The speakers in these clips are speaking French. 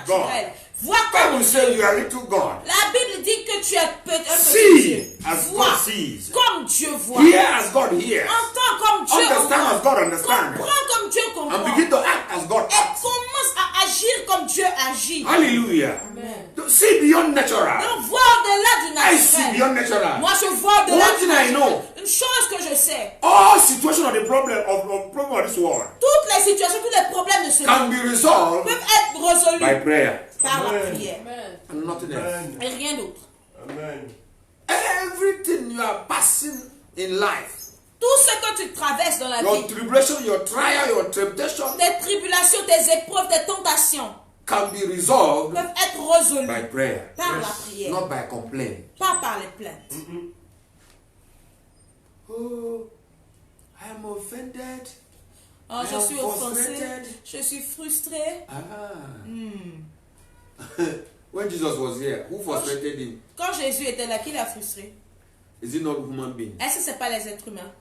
naturel. Vois Bible says you are little God. La Bible dit que tu es un petit See Dieu. as Vois God sees. comme Dieu voit. Hear as God hears. Entends comme Dieu Understand entend. as God understands. Comprends comme Dieu And comprend. begin to act as God Et acts. commence à agir comme Dieu agit. Hallelujah. Amen. See beyond natural. Donc vois au-delà du I see naturel. beyond natural. Moi je vois au-delà One du thing I naturel. know. Une chose que je sais. All situations of the problem of this world Toutes les situations, tous les problèmes de ce can monde be resolved peuvent être résolus by prayer par la Amen. prière. and nothing else. Et rien d'autre. Amen. Everything you are passing in life, Tout ce que tu traverses dans la your vie, tribulation, your trial, your temptation, tes tribulations, tes épreuves, tes tentations, can be resolved peuvent être résolues by prayer, par la prière, not by complaint. pas par les plaintes. Oh, I am offended. Oh, je suis offensé, frustrated. je suis frustré. When Jesus was here, who frustrated him? Quand Jésus était là, qui l'a frustré? Is it not human being? Est-ce que ce n'est pas les êtres humains?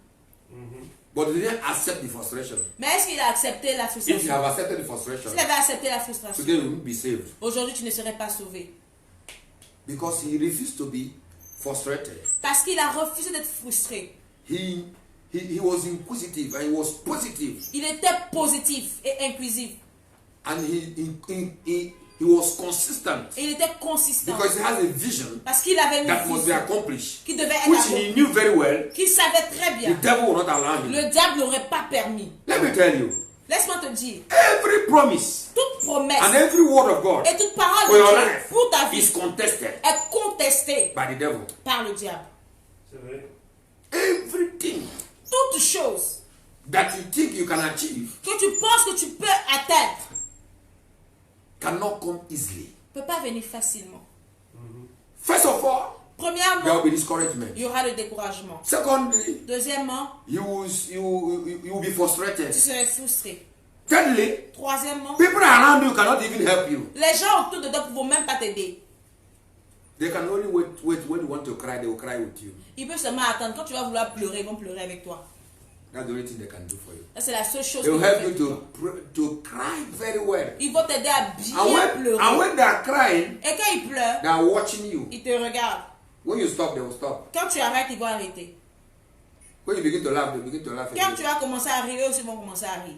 But he didn't accept the frustration. Mais est-ce qu'il a accepté la If you frustration? have accepted the frustration, S'il avait accepté la frustration, today you won't be saved. aujourd'hui tu ne serais pas sauvé. Because he refused to be frustrated. Parce qu'il a refusé d'être frustré. He was inquisitive and he was positive. Il était positif et inclusif. And he was consistent. Et il était consistant. Because he has a vision Parce qu'il avait une that must be vision accomplished. qui devait être Which accomplie, he knew very well. qu'il savait très The bien. devil will not allow him. Le diable n'aurait pas permis. Let me tell you. Laisse-moi te dire, Every promise toute promesse and every word of God et toute parole for your de Dieu life pour ta vie is contested est contestée by the devil. par le diable. C'est vrai. Everything Toute chose that you think you can achieve que tu penses que tu peux atteindre cannot come easily. ne peut pas venir facilement. First of all, there Premièrement, will be discouragement. il y aura le découragement. Secondly, Deuxièmement, you will be frustrated. tu serais frustré. Thirdly, Troisièmement, people around you cannot even help you. les gens autour de toi ne vont même pas t'aider. They can only wait when you want to cry, they will cry with you. Ils peuvent seulement attendre. Quand tu vas vouloir pleurer, ils vont pleurer avec toi. That's the only thing they can do for you. Ça, c'est la seule chose They will qu'ils help peuvent you faire pour toi. to cry very well. Ils vont t'aider à bien And pleurer. when they are crying, Et quand ils pleurent, they are watching you. ils te regardent. When you stop, they will stop. Quand tu arrêtes, ils vont arrêter. When you begin to laugh, they begin to laugh Quand again. tu vas commencer à rire, eux aussi vont commencer à rire.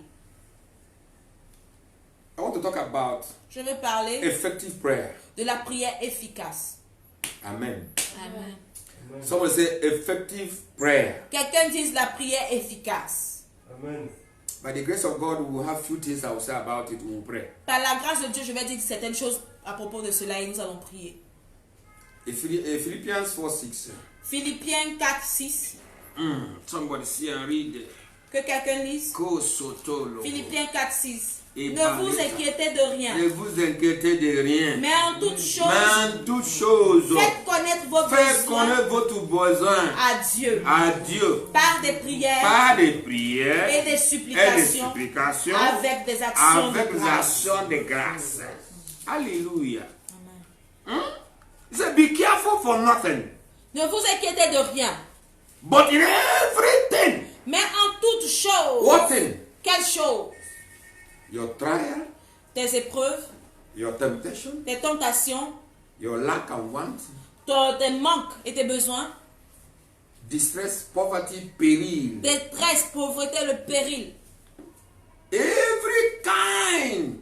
I want to talk about Je vais parler effective prayer. de la prière efficace. Amen. Amen. Someone say effective prayer. Quelqu'un dise la prière efficace. Amen. By the grace of God, we will have few things I will say about it. We will pray. Par la grâce de Dieu, je vais dire certaines choses à propos de cela et nous allons prier. Philippians 4:6. Philippiens 4, 6. Somebody see and read. Que quelqu'un lise. Go sotolo. Philippiens 4, 6. Et Ne parlez vous ça. inquiétez de rien, Ne vous inquiétez de rien. mais en toutes choses, Mais en toutes choses, faites connaître vos faites besoins connaître votre besoin à Dieu à Dieu par des prières par des prières et des supplications supplications avec des actions avec de des grâce. actions de grâce. Alléluia. He said, be careful for nothing, Ne vous inquiétez de rien, but in everything. mais en toutes choses. What thing? Quelle chose? Your trial, Tes épreuves, your temptation, tes tentations, your lack of want, tes manques et tes besoins, distress, poverty, péril. détresse, pauvreté, le péril. Every kind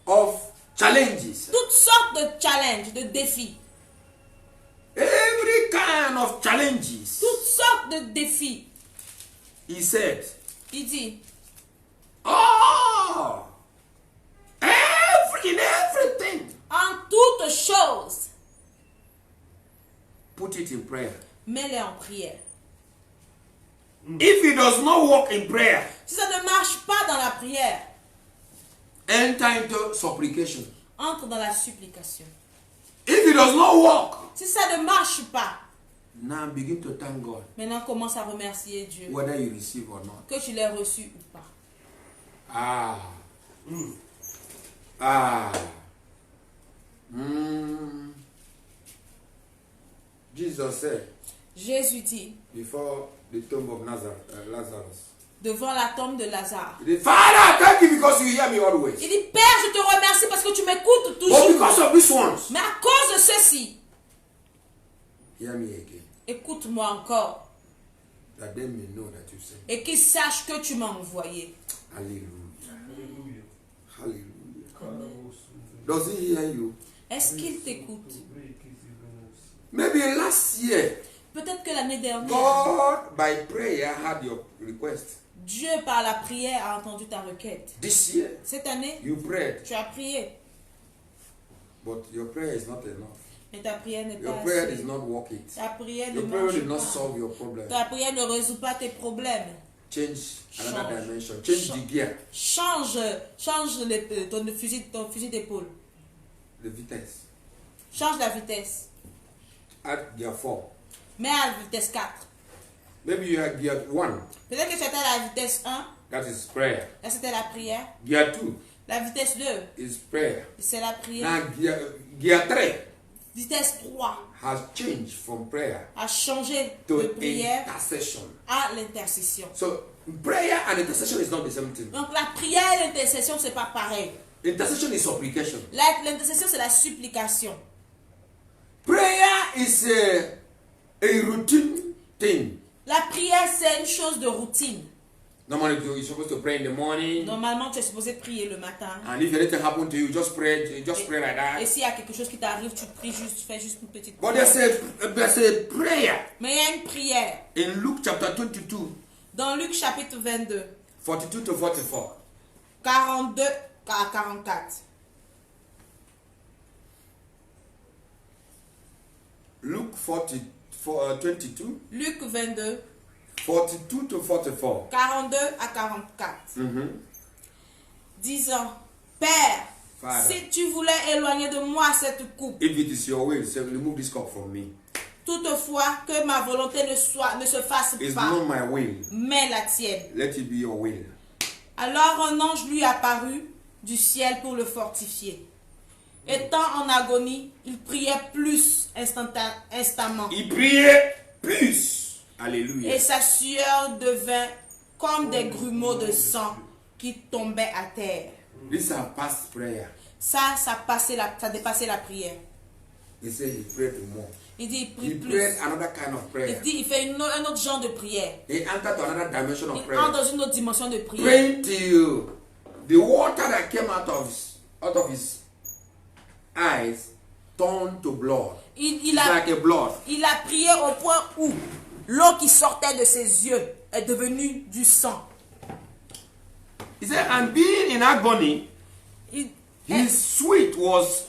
of challenges. Toutes sortes de challenges, de défis. Every kind of challenges. Toutes sortes de défis. He said, Il dit, oh, in everything, en toutes choses, put it in prayer. mets-les en prière. If he does not walk in prayer, Si ça ne marche pas dans la prière, enter into supplication. entre dans la supplication. If he does not walk, Si ça ne marche pas, now begin to thank God, maintenant commence à remercier Dieu, whether you receive or not. que tu l'aies reçu ou pas. Ah. Ah. Jesus said, Jésus dit, before the tomb of Lazarus, devant la tombe de Lazare, he said, Father, thank you because you hear me always. il dit, Père, je te remercie parce que tu m'écoutes ones, Mais à cause de ceci, hear me again. écoute-moi encore. That they may know that you sent. Et qu'ils sachent que tu m'as envoyé. Hallelujah. Hallelujah. Does he hear you? Est-ce qu'il t'écoute? Maybe last year, Peut-être que l'année dernière, God, by prayer, had your request. Dieu par la prière a entendu ta requête. This year, Cette année, you prayed, tu as prié. but your prayer is not enough. Mais ta prière n'est Your pas prayer assez. did not work it. Ta prière ne Your prayer marche did not pas. solve your problem. Ta prière ne résout pas tes problèmes. Change another Change. dimension. Change the gear, Change ton fusil d'épaule. the vitesse. Change la vitesse. Add gear 4. Mets à la vitesse 4. Maybe you are gear 1. Peut-être que c'était à la vitesse 1. That is prayer. Là, c'était la prière. Gear 2 La vitesse 2, is prayer. c'est la prière. Now gear 3 Vitesse 3 has changed from prayer a changé to de prière intercession. à l'intercession. So prayer and intercession is not the same thing. Donc la prière et l'intercession, c'est pas pareil. Intercession is supplication. L'intercession, c'est la supplication. Prayer is a routine thing. La prière, c'est une chose de routine. Normally you're supposed to pray in the morning. Normalement, tu es supposé prier le matin. And if anything happens to you, just pray like that. Et s'il y a quelque chose qui t'arrive, tu pries juste, tu fais juste une petite But prière. there's a prayer Mais il y a une prière. in Luke chapter 22, Dans Luc chapitre 22, 42 to 44. 42 à 44. Luke 22, Luc 22, 42 to 44. 42 à 44. Disant, Père, Father, si tu voulais éloigner de moi cette coupe, if it is your will, say, remove this cup from me. toutefois que ma volonté ne se fasse It's pas, not my will. mais la tienne. Let it be your will. Alors un ange lui apparut du ciel pour le fortifier. Étant en agonie, il priait plus instamment. Il priait plus. Alléluia. Et sa sueur devint comme des grumeaux de sang qui tombaient à terre. This is a past prayer. Ça dépassait la prière. He said he prayed more. Il dit, il He prie plus. prayed another kind of Il prayer. dit, il fait un autre genre de prière. He entered to another dimension of Il prayer. entre dans une autre dimension de prière. Praying till the water that came out of his eyes turned to blood. Il It's like a blood. a prié au point où l'eau qui sortait de ses yeux est devenue du sang. He said, and being in agony, Il- his sweat was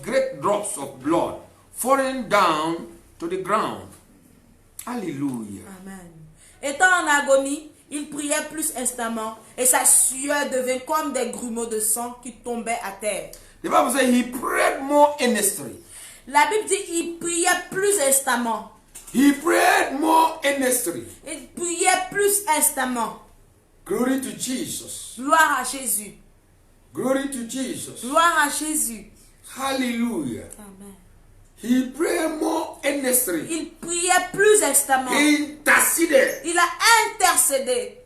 great drops of blood falling down to the ground. Hallelujah. Amen. Étant en agonie, il priait plus instamment et sa sueur devint comme des grumeaux de sang qui tombaient à terre. The Bible says he prayed more earnestly. La Bible dit qu'il priait plus instamment. He prayed more earnestly. Il priait plus instamment. Glory to Jesus. Gloire à Jésus. Glory to Jesus. Gloire à Jésus. Hallelujah. Amen. He prayed more earnestly. Il priait plus instamment. He interceded. Il a intercédé.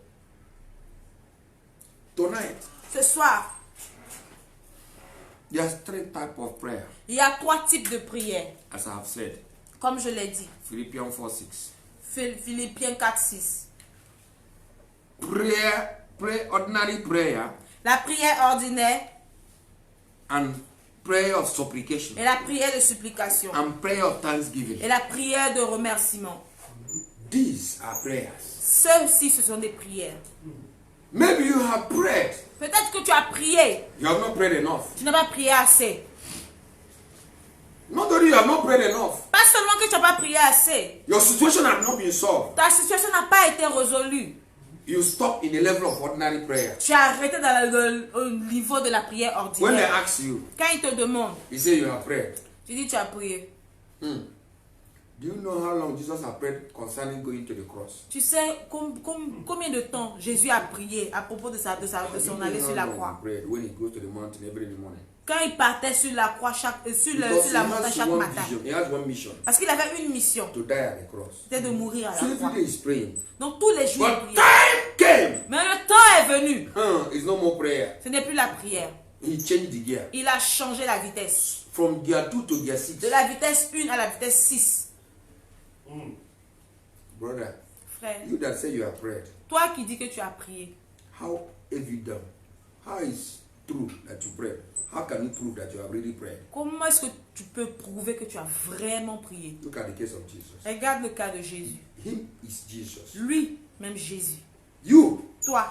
Tonight, Ce soir, there's 3 types of prayer, il y a 3 types de prières. as I have said. Comme je l'ai dit. Philippians 4:6. Philippiens 4, 6. Pray ordinary prayer La prière ordinaire and prayer of supplication et la prière de supplication. and prayer of thanksgiving. Et la prière de remerciement. These are prayers. Ceux-ci, ce sont des prières. Maybe you have prayed. Peut-être que tu as prié. You have not prayed enough. Tu n'as pas prié assez. Not only you have not prayed enough, Pas seulement que tu n'as pas prié assez. your situation has not been solved. Ta situation n'a pas été résolue. You stop in the level of ordinary prayer. Tu as arrêté dans au niveau de la prière When they ordinaire. ask you, Quand ils te demandent, you say you have prayed. tu dis tu as prié. Do you know how long Jesus has prayed concerning going to the cross? Tu sais combien de temps Jésus a prié à propos de son aller sur la croix. Prayed when he goes to the mountain every morning. Quand il partait sur la croix sur Because la montagne chaque matin. he has one mission, Parce qu'il avait une mission, to die at the cross. c'était de mourir à So la every croix. day he's praying. Donc tous les jours, il But priait. time came. Mais le temps est venu. It's no more prayer. Ce n'est plus la prière. He changed the gear Il a changé la vitesse. from gear 2 to gear 6. De la vitesse 1 à la vitesse 6. Brother, Frère, you that say you have prayed, toi qui dis que tu as prié, how evident, how is true that you prayed? How can you prove that you have really prayed? comment est-ce que tu peux prouver que tu as vraiment prié? Look at the case of Jesus. Regarde le cas de Jésus. Him is Jesus. Lui, même Jésus. You, Toi,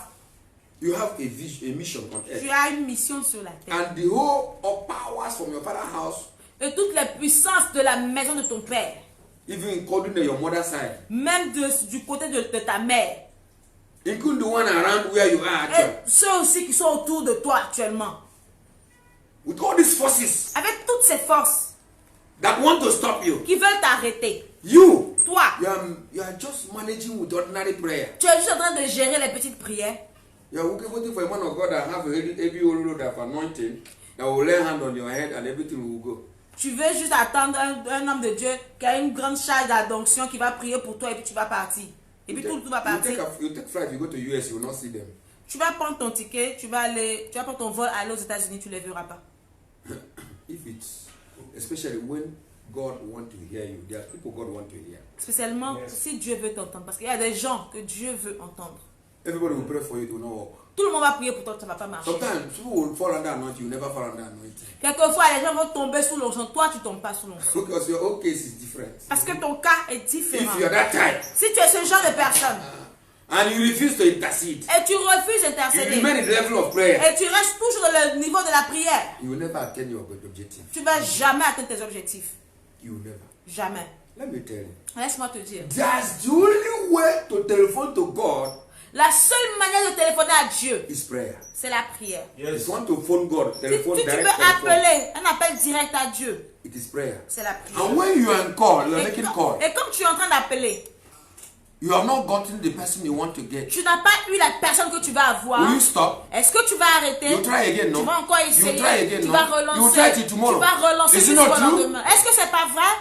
you have a mission on tu earth. as une mission sur la terre. And the whole of powers from your father's house, Et toutes les puissances de la maison de ton père, even including your mother's side, même du côté de ta mère, including the one around where you are actually, et ceux aussi qui sont autour de toi actuellement, with all these forces avec toutes ces forces that want to stop you, qui veulent t'arrêter, you toi, you are just managing with ordinary prayer. tu es juste en train de gérer les petites prières. You are waiting for a man of God that have a heavy load of anointing that will lay hand on your head and everything will go. Tu veux juste attendre un homme de Dieu qui a une grande charge d'onction qui va prier pour toi et puis tu vas partir. Et puis tout va partir. You take flight, you go to US, you will not see them. Tu vas prendre ton ticket, tu vas prendre ton vol aller aux États-Unis, tu ne les verras pas. If it's, especially when God want to hear you, there are people God want to hear. Spécialement si Dieu veut t'entendre. Parce qu'il y a des gens que Dieu veut entendre. Everybody will pray for you, it will not work. Tout le monde va prier pour toi, ça ne va pas marcher. Sometimes people will fall under anointing, you never fall under anointing. Quelquefois, les gens vont tomber sous l'onction. Toi, tu ne tombes pas sous l'onction. Because your own case is different. Parce que ton cas est différent. If you are that type Si tu es ce genre de personne and you refuse to intercede, et tu refuses you d'intercéder remain at the level of prayer, et tu restes toujours dans le niveau de la prière, you will never attain your objective. tu ne vas jamais atteindre tes objectifs. You will never. Jamais. Let me tell you. Laisse-moi te dire. That's the only way to telephone to God La seule manière de téléphoner à Dieu, is prayer. c'est la prière. If you want to phone God, Si telephone tu direct veux telephone, appeler un appel direct à Dieu, it is prayer. c'est la prière. And when you are in call, you are Et making quand, call. et quand tu es en train d'appeler, You have not gotten the person you want to get. tu n'as pas eu la personne que tu vas avoir. Will you stop? Est-ce que tu vas arrêter? You try again, no? Tu vas encore You essayer. try again, Tu no? vas You will relancer. try till tomorrow. Tu vas relancer Is it jusqu'au not true? lendemain. Est-ce que c'est pas vrai?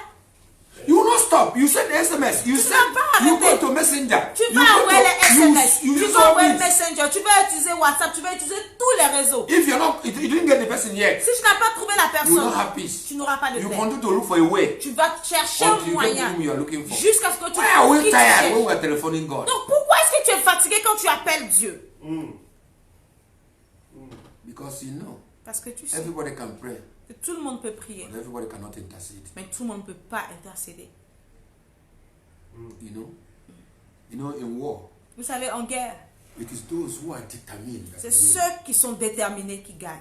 You will not stop. You send the SMS. You send. vas pas You go arrêter. to Messenger. Tu You vas go envoyer les SMS. You Tu use vas all envoyer this. Messenger. Tu vas utiliser WhatsApp. Tu vas utiliser tous les réseaux. If you're not, if you didn't get the person yet, Si tu n'as pas trouvé la you will not personne, have peace. tu n'auras pas de You paix. continue to look for a way Tu vas chercher un until you get moyen whom you are looking for. jusqu'à ce que tu Why are we qui tu tired cherches. when we are telephoning God? Donc pourquoi est-ce que tu es fatigué quand tu appelles Dieu? Because you know Parce que tu sais everybody can pray, que tout le monde peut prier, but everybody cannot intercede. mais tout le monde ne peut pas intercéder. You know, in war, Vous savez, en guerre, it is those who are determined that c'est win. ceux qui sont déterminés qui gagnent.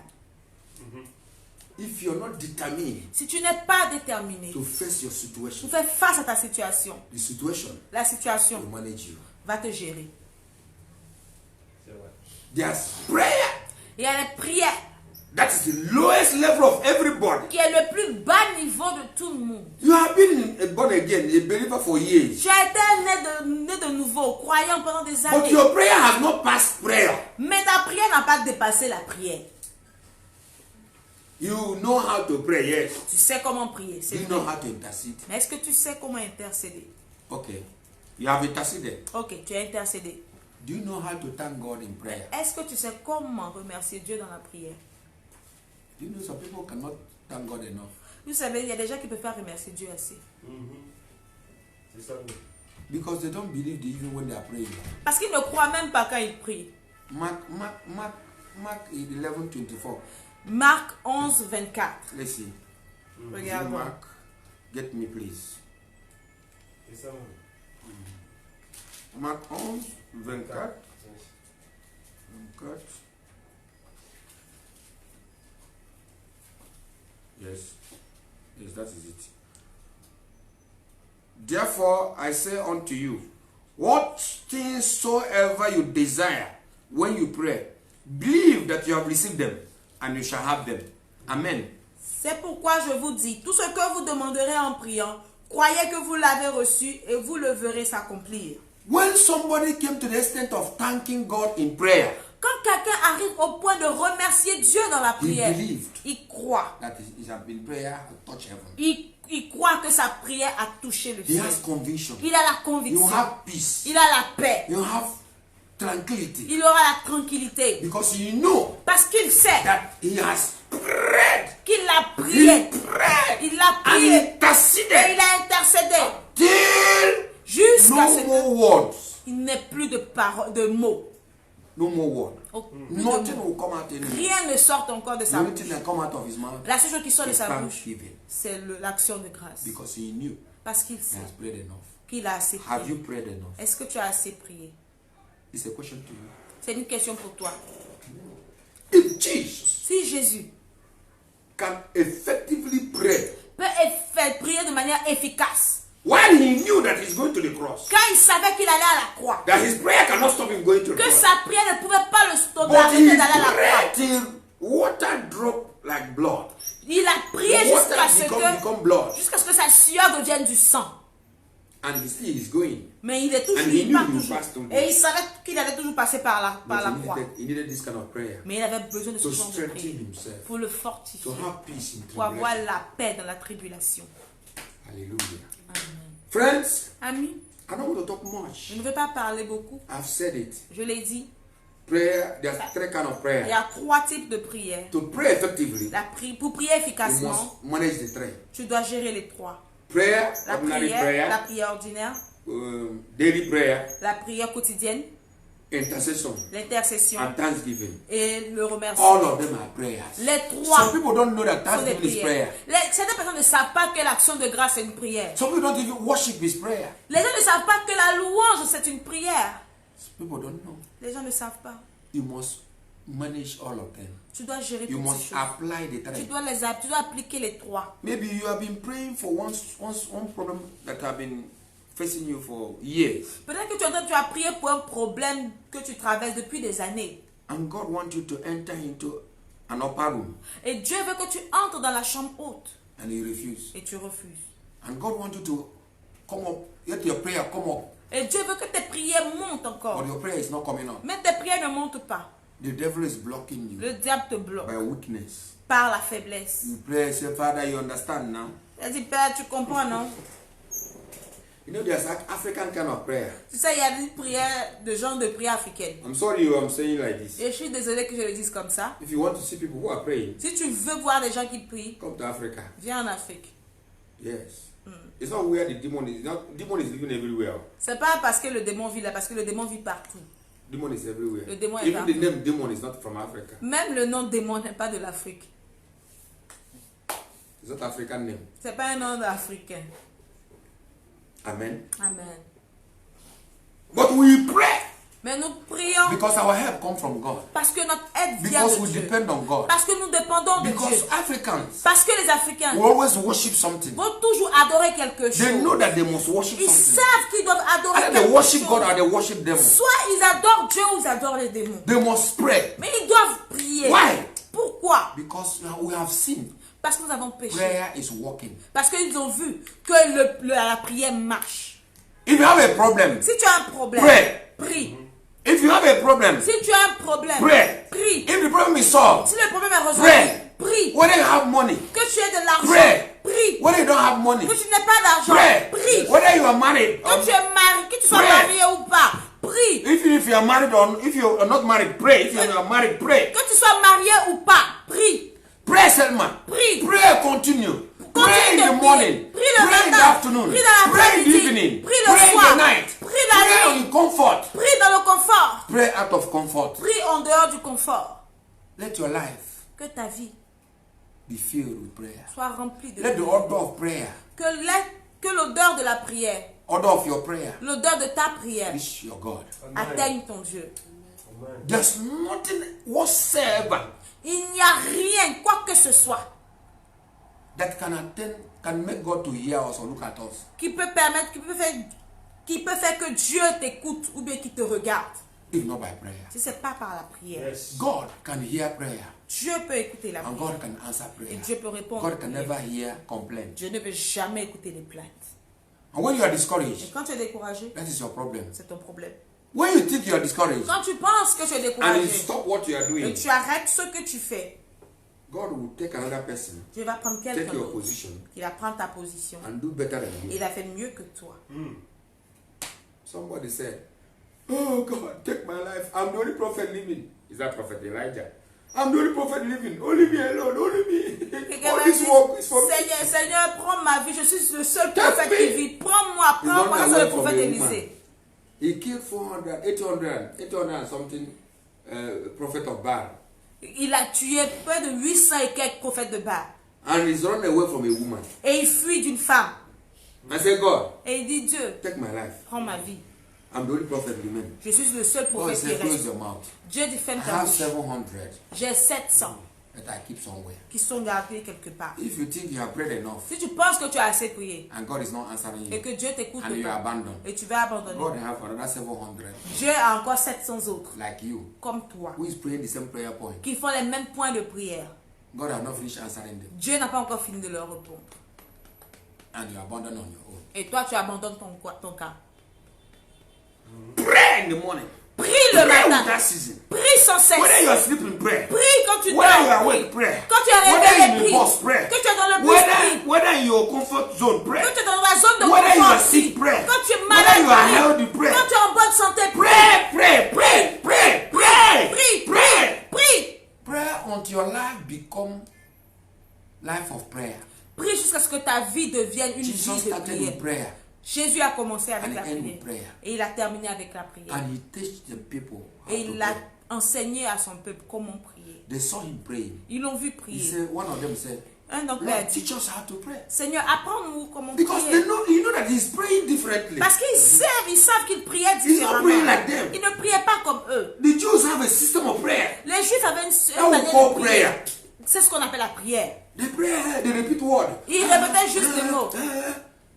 If you're not determined Si tu n'es pas déterminé, to face your tu situation, fais face à ta situation. the situation La situation will manage you. va te gérer. There's prayer. Il y a les prières That is the lowest level of everybody. qui est le plus bas niveau de tout le monde. You have been born again, a believer for years. Tu as été né de nouveau, croyant pendant des But années. your prayer has not passed prayer. Mais ta prière n'a pas dépassé la prière. You know how to pray, yes. Tu sais comment prier, Do c'est you vrai. know how to intercede? Mais est-ce que tu sais comment intercéder? Okay. You have interceded. Ok, tu as intercédé. Do you know how to thank God in prayer? Est-ce que tu sais comment remercier Dieu dans la prière? Do you know some people cannot thank God enough? Vous savez, il y a des gens qui ne peuvent pas remercier Dieu assez. C'est ça. Because they don't believe even when they are praying. Parce qu'ils ne croient même pas quand ils prient. Mark 11:24. Marc 11, 24. Let's see. Regarde. Mark, get me please. C'est ça. Mark 11:24. 24. Yes, that is it. Therefore, I say unto you, what things soever you desire when you pray, believe that you have received them, and you shall have them. Amen. C'est pourquoi je vous dis, tout ce que vous demanderez en priant, croyez que vous l'avez reçu et vous le verrez s'accomplir. When somebody came to the extent of thanking God in prayer, Quand quelqu'un arrive au point de remercier Dieu dans la prière, believed. il croit. that is in prayer touch heaven. Il croit que sa prière a touché le He ciel. has conviction. Il a la You conviction. have peace. Il a la paix. You have tranquility. Il aura la tranquillité. Because he know Parce qu'il sait that he has prayed. qu'il a He prié. prayed. Il a And prié. Et interceded. il a intercédé. Till Jusqu'à ce no more words. qu'il n'ait plus de paroles, de mots. No more word. Plus de Nothing mots. will come out anymore. Rien ne sort encore de The sa only bouche. thing that come out of his mouth La seule chose qui sort de is sa bouche, thanksgiving. c'est l'action de grâce. Because he knew Parce qu'il he sait has prayed enough. qu'il a assez Have you prié. prayed enough? Est-ce que tu as assez prié? It's a question to you. C'est une question pour toi. If Jesus Si Jésus can effectively pray peut prier de manière efficace, while he knew that he's going to the cross, quand il savait qu'il allait à la croix, that his prayer cannot stop him going to the que cross, sa prière ne pouvait pas le stopper but he d'aller à la prayed croix, till water drop like blood. il a prié The water become blood, jusqu'à ce que sa sueur devienne du sang. and he still is going. Mais il est toujours, And he il knew part he would toujours. pass through Et this. il savait qu'il allait toujours passer par la But croix. he needed this kind of prayer Mais il avait besoin de ce to genre de strengthen prière himself, pour le fortifier, to have peace in pour avoir tribulation. la paix dans la tribulation. Hallelujah. Amen. Friends, Amis, I don't want to talk much. je ne vais pas parler beaucoup. I've said it. Je l'ai dit, Prayer, there's three kind of il prayer. y a 3 types de prières. To pray effectively, Pour prier you efficacement, must manage the three. tu dois gérer les 3. Prayer, La ordinary prière, la prayer, prière ordinaire, daily prayer, la prière quotidienne, intercession, l'intercession and thanksgiving. et le All remerciement. of them are prayers. Les Some 3 people don't know that sont des thanksgiving is prières. prayer. Certaines personnes ne savent pas que l'action de grâce est une prière. Some people don't even worship is prayer. Les gens ne savent pas que la louange c'est une prière. Some people don't know. Les gens ne savent pas. You must manage all of them. Tu dois gérer You toutes ces must choses. apply the Tu three. dois appliquer les 3. Maybe you have been praying for one problem that have been facing you for years, Peut-être que tu as prié pour un problème que tu traverses depuis des années. and God wants you to enter into an upper room, Et Dieu veut que tu entres dans la chambre haute. and you refuse. Et tu refuses. And God wants you to come up, let your prayer come up, Et Dieu veut que tes prières montent but encore. your prayer is not coming up. Mais tes prières ne montent pas. The devil is blocking you Le diable te bloque by weakness. par la faiblesse. You pray, say, Father, you understand now? Elle dit, Père, tu comprends, non? You know, there's an African kind of prayer. Tu sais, il y a des prières, de genre de prière africaine. I'm sorry I'm saying like this. Et je suis désolée que je le dise comme ça. If you want to see people who are praying, Si tu veux voir des gens qui prient, come to Africa. viens en Afrique. Yes. It's not where the demon is. Demon is living everywhere. C'est pas parce que le démon vit là, parce que le démon vit partout. Demon is everywhere. Le démon est Even the partout. name demon is not from Africa. Même le nom démon n'est pas de l'Afrique. It's not African name. C'est pas un nom africain. Amen. Amen. But we pray Mais nous prions because our help comes from God. parce que notre aide vient Because de we Dieu. depend on God. Parce que nous dépendons de Dieu. Because Africans Parce que les Africains will always worship something. vont toujours adorer quelque They chose. know that they must worship Ils something. savent qu'ils doivent adorer Either they quelque worship God chose. or they worship devil. Soit ils adorent Dieu ou ils adorent les démons. They must pray. Mais ils doivent prier. Why? Pourquoi? Because we have seen Parce que nous avons péché. prayer is working. Parce qu'ils ont vu que la prière marche. If you have a problem, Si tu as un problème, Pray. prie. if you have a problem, Si tu as un problème, Pray. prie. if the problem is solved, Si le problème est résolu, Pray. prie. whether you have money, Que tu aies de l'argent, Pray. prie. whether you don't have money, Que tu n'aies pas d'argent, pray. prie. Whether you are married, Que tu es marié, que tu sois Pray. marié ou pas, prie. even if you are married or if you are not married, pray. If you are married, pray. Que tu sois marié ou pas, prie. Pray, Selma. Prie. Pray, continue. Pray in Continue the de morning. prier. Prie le Pray in the matin. afternoon. Prie dans Pray in the l'après-midi. evening. Prie le Pray in soir. the night. Prie la Pray nuit. in comfort. Prie dans le confort. Pray out of comfort. Prie en dehors du confort. Let your life Que ta vie be filled with prayer. soit remplie de Let the prière. odor of prayer, Que l'odeur de la prière, odor of your prayer, l'odeur de ta prière reach your God. atteigne ton Dieu. Amen. There's nothing whatsoever Il n'y a rien, quoi que ce soit, that can make God to hear us or look at us. qui peut faire que Dieu t'écoute ou bien qu'il te regarde. If not by prayer. Si ce n'est pas par la prière. Yes. God can hear prayer Dieu peut écouter la and prière. God can answer Et prayer. Dieu peut répondre. God aux can prières. never hear complaint. Dieu ne peut jamais écouter les plaintes. And when you are Et discouraged, quand tu es découragé, that is your problem. c'est ton problème. When you think you are discouraged Quand tu penses que tu es and you découragé stop what you are et doing, tu arrêtes ce que tu fais, God will take another person, Dieu va prendre take quelqu'un your d'autre position, qui va prendre ta position. and do better than Et you. il a fait mieux que toi. Somebody said, Oh God, take my life. I'm the only prophet living. Is that Prophet Elijah? I'm the only prophet living. Only me alone. Only me. All this work is for me. Seigneur, Seigneur, prends ma vie. Je suis le seul Take prophète me. qui vit. Prends-moi, prends-moi. Ça, c'est le prophèt Élisée. He killed 800 and something prophet of Baal. Il a tué près de 800 et quelques prophètes de Baal. And he's run away from a woman. Et il fuit d'une femme. I said, God, Et il dit, Dieu, take my life. prends ma vie. I'm the only prophet remaining. Je suis le seul God prophète qui said, close reste. your mouth. Dieu dit, ferme I ta have bouche. 700 J'ai 700 that I keep somewhere. qui sont gardés quelque part. If you think you have prayed enough Si tu penses que tu as assez prié and God is not answering et you que Dieu t'écoute and you pas abandon, et tu vas abandonner, God have another 700 Dieu a encore 700 autres like you comme toi who is praying the same prayer point. qui font les mêmes points de prière. God has not finished answering them Dieu n'a pas encore fini de leur répondre. and you abandon on your own. Et toi, tu abandonnes ton cas. Pray in the morning. Prie le Pray matin. without ceasing. Prie sans cesse. Whether you are sleeping, pray. Prie quand tu dors. Whether you are Prie. awake, pray. Quand tu es Whether réveillé, in the prie. bus, pray. Quand tu es dans le bus, prie. Whether in your comfort zone, pray. Quand tu es dans la zone de Whether you confort, are sick, prie. pray. Quand tu es Whether malade, you are prie. healthy, pray. Quand tu es en bonne santé, prie. Prie. Pray until your life become life of prayer. Prie jusqu'à ce que ta vie devienne une Jesus vie de started prière. with prayer Jésus a commencé avec and la he ended prière. with prayer. Et il a terminé avec la prière. And he teach the people how Et to il a pray. enseigné à son peuple comment prier. They saw him praying. Ils l'ont vu He prier. said, one of them said, Un d'entre eux a Lord, dit, teach us how to pray. Seigneur, apprends-nous comment Because prier. they know, you know that he's praying differently. Parce qu'ils savent qu'ils priaient He's not différemment. praying like them. Ils ne priaient pas comme eux. The Jews have a system of prayer. Les Juifs avaient That une we manière call de prier. prayer. C'est ce qu'on appelle la prière. They pray, they repeat word. Ils répétaient juste des mots.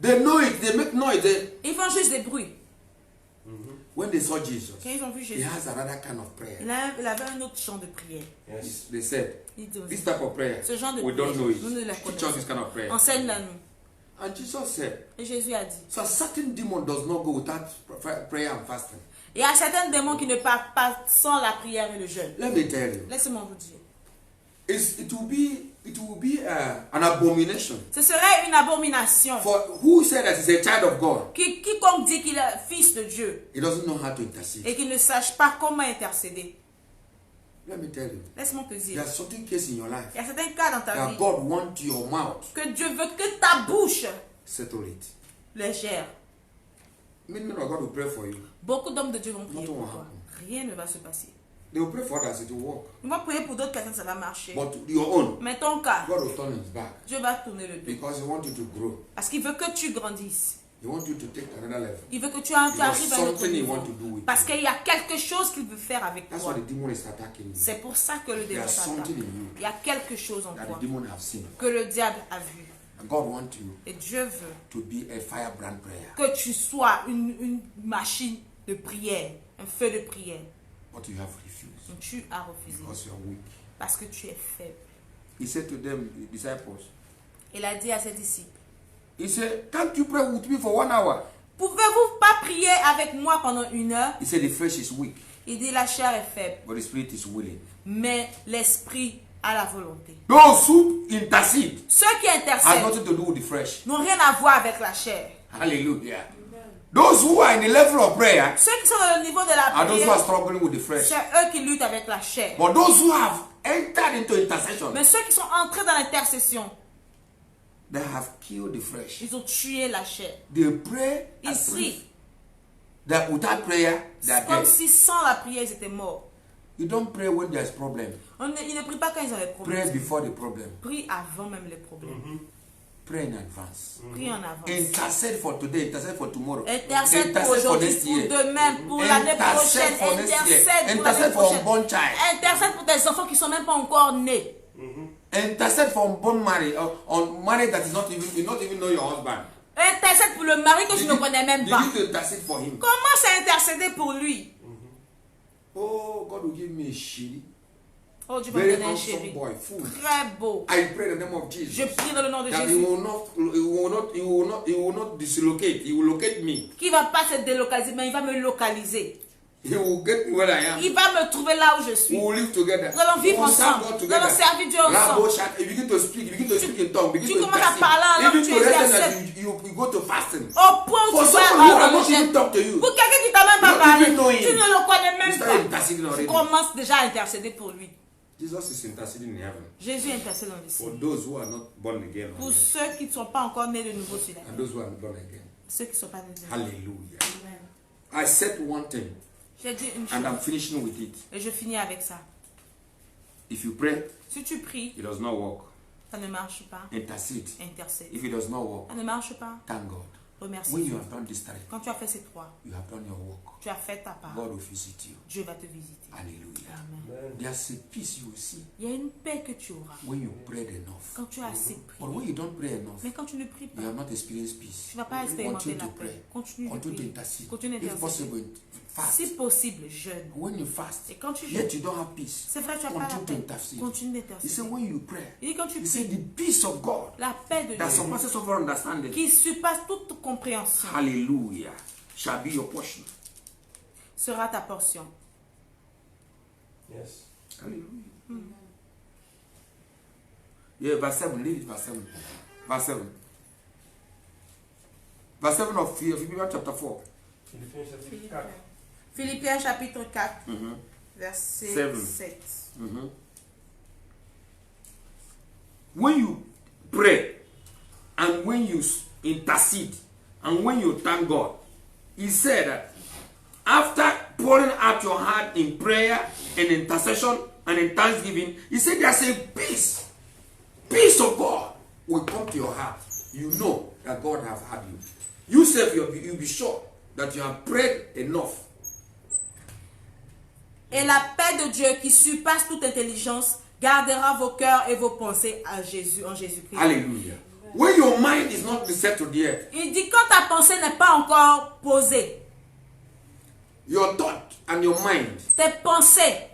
They know it, they make noise. Ils font juste des bruits. When they saw Jesus, Quand ils ont vu he Jésus, has another kind of prayer. il avait un autre chant de prière. Yes. They said, Ils disaient, this type of prayer, ce genre de we prière, don't know nous ne la it. Teach us connaissons this kind of prayer. pas. Enseigne-la nous. And Jesus said, Et Jésus a dit, so a certain demon does not go without prayer and fasting. il y a certains démons qui ne partent pas sans la prière et le jeûne. Let me tell you, Laissez-moi vous dire. it will be an abomination Ce serait une abomination. for who said that he's a child of God. Quiconque dit qu'il est fils de Dieu He doesn't know how to intercede. et qu'il ne sache pas comment intercéder. Let me tell you, Laisse-moi te dire. there are certain cases in your life Il y a certains cas dans ta that vie God wants your mouth que Dieu veut que ta bouche settle it. les gère. Many men of God will pray for you. Beaucoup d'hommes de Dieu vont prier Nothing pour will toi. happen. Rien ne va se passer. They will pray for others, it will work. Ils vont prier pour d'autres personnes, ça va marcher. But your own, Mais ton cas, God will turn his back Dieu va tourner le dos. because he wants you to grow. Parce qu'il veut que tu grandisses. He wants you to take another level. Il veut que tu arrives à un autre something he niveau. wants to do with Parce you. qu'il y a quelque chose qu'il veut faire avec That's toi. why the demon is attacking you. C'est pour ça que le démon There's t'attaque. something in you Il y a quelque chose en that toi the demon have seen. que le diable a vu. And God wants you Et Dieu veut to be a firebrand prayer. que tu sois une machine de prière, un feu de prière. But you have refused Donc tu as refusé because you are weak. parce que tu es faible. He said to them, the disciples, Il a dit à ses disciples, he said, can't you pray with me for 1 hour? pouvez-vous pas prier avec moi pendant 1 heure? He said, the flesh is weak, Il dit, la chair est faible, but the spirit is willing. mais l'esprit a la volonté. Those who intercede Ceux qui has intercèdent nothing to do with the flesh. n'ont rien à voir avec la chair. Hallelujah. Those who are in the level of prayer Ceux qui sont dans le niveau de la are those who are prière, struggling with the flesh. c'est eux qui luttent avec la chair. But those who have entered into intercession, Mais ceux qui sont entrés dans l'intercession, they have killed the flesh. ils ont tué la chair. They pray Ils as if prient that without prayer, they are comme dead. si sans la prière, ils étaient morts. You don't pray when there's problem. Ils ne prient pas quand ils ont des Pray problèmes. before the problem. Prie avant même les problèmes. Pray in advance. Prie en avance. Intercede for today, intercede for tomorrow. Intercède pour for aujourd'hui, next pour year. demain, pour l'année prochaine. Intercede for next year. Intercède pour Intercede l'année for prochaine. unborn child. Intercède pour tes enfants qui ne sont même pas encore nés. Intercede for unborn marriage, on marriage that is not even, you not even know your husband. Intercède pour le mari que tu ne connais même pas. You need to intercede for him. Commence à intercéder pour lui. Oh, God will give me a shitty, Oh, Dieu va me very donner un handsome chéri. boy, full. Très beau. I pray in the name of Je Jesus prie dans le nom de that he Jésus. will not dislocate. He will locate me. Qui ne va pas se délocaliser, mais il va me localiser. He will get me where I am. Il va me trouver là où je We suis. will live together. Nous allons vivre We will serve ensemble. God Nous together. allons servir Dieu Rabo ensemble. Shak, you begin to speak in tongues, begin Tu to commences à intercede. parler en langue, Even tu to rest that intercèdes. you go to fasting. Au point où For tu someone vas who à will not even la talk to you, Pour quelqu'un qui t'a même you pas don't parler. even know Tu him. ne le connais You même start pas. interceding Tu already. commences déjà à intercéder pour lui. Jesus is interceding in heaven Jésus intercède dans le for ciel. those who are not born again Pour ceux qui ne sont pas encore nés de nouveau sur la and terre. those who are born again. Ceux qui ne sont pas nés de nouveau. Hallelujah. Amen. I said one thing J'ai dit une and I'm chose finishing with it. et je finis avec ça. If you pray, Si tu pries, it does not work. ça ne marche pas. Intercede. Intercède. If it does not work, Ça ne marche pas. thank God. Remercie When Dieu. you have done this time, Quand tu as fait ces trois, you have done your work. tu as fait ta part. God will visit you. Dieu va te visiter. Hallelujah. Amen. Amen. There's a peace you will see Il y a une paix que tu auras when you prayed enough. quand tu as assez But prié. when you don't pray enough, Mais quand tu ne pries pas, you have not experienced peace. tu ne vas pas expérimenter Continue la to paix. pray. Continue de Continue to prier. intercede. Continue If d'intercéder. possible, fast. Si possible, jeûne. When you fast, Et quand tu yet jeûnes, you don't have peace. c'est vrai, tu n'as pas la Continue to paix. intercede. Continue He said, d'intercéder. when you pray, Il dit quand tu he said, pries, the peace of God la paix de that Dieu, surpasses over understanding, qui surpasse toute compréhension, hallelujah, shall be your portion. sera ta portion. Yes. Hallelujah. Yeah, verse 7. Read it, verse 7. Verse 7. Verse 7 of Philippians chapter 4. Philippiens chapitre 4. Philippiens chapitre 4, Mhm. verset Seven. 7. Mhm. When you pray and when you intercede and when you thank God, he said that after pouring out your heart in prayer and intercession and in thanksgiving, he said there's a peace. Peace of God will come to your heart. You know that God has had you. You self, you'll be sure that you have prayed enough. Et la paix de Dieu qui surpasse toute intelligence gardera vos cœurs et vos pensées à Jésus, en Jésus-Christ. Hallelujah. When your mind is not set to the earth, Il dit quand ta pensée n'est pas encore posée, your thought and your mind tes pensées,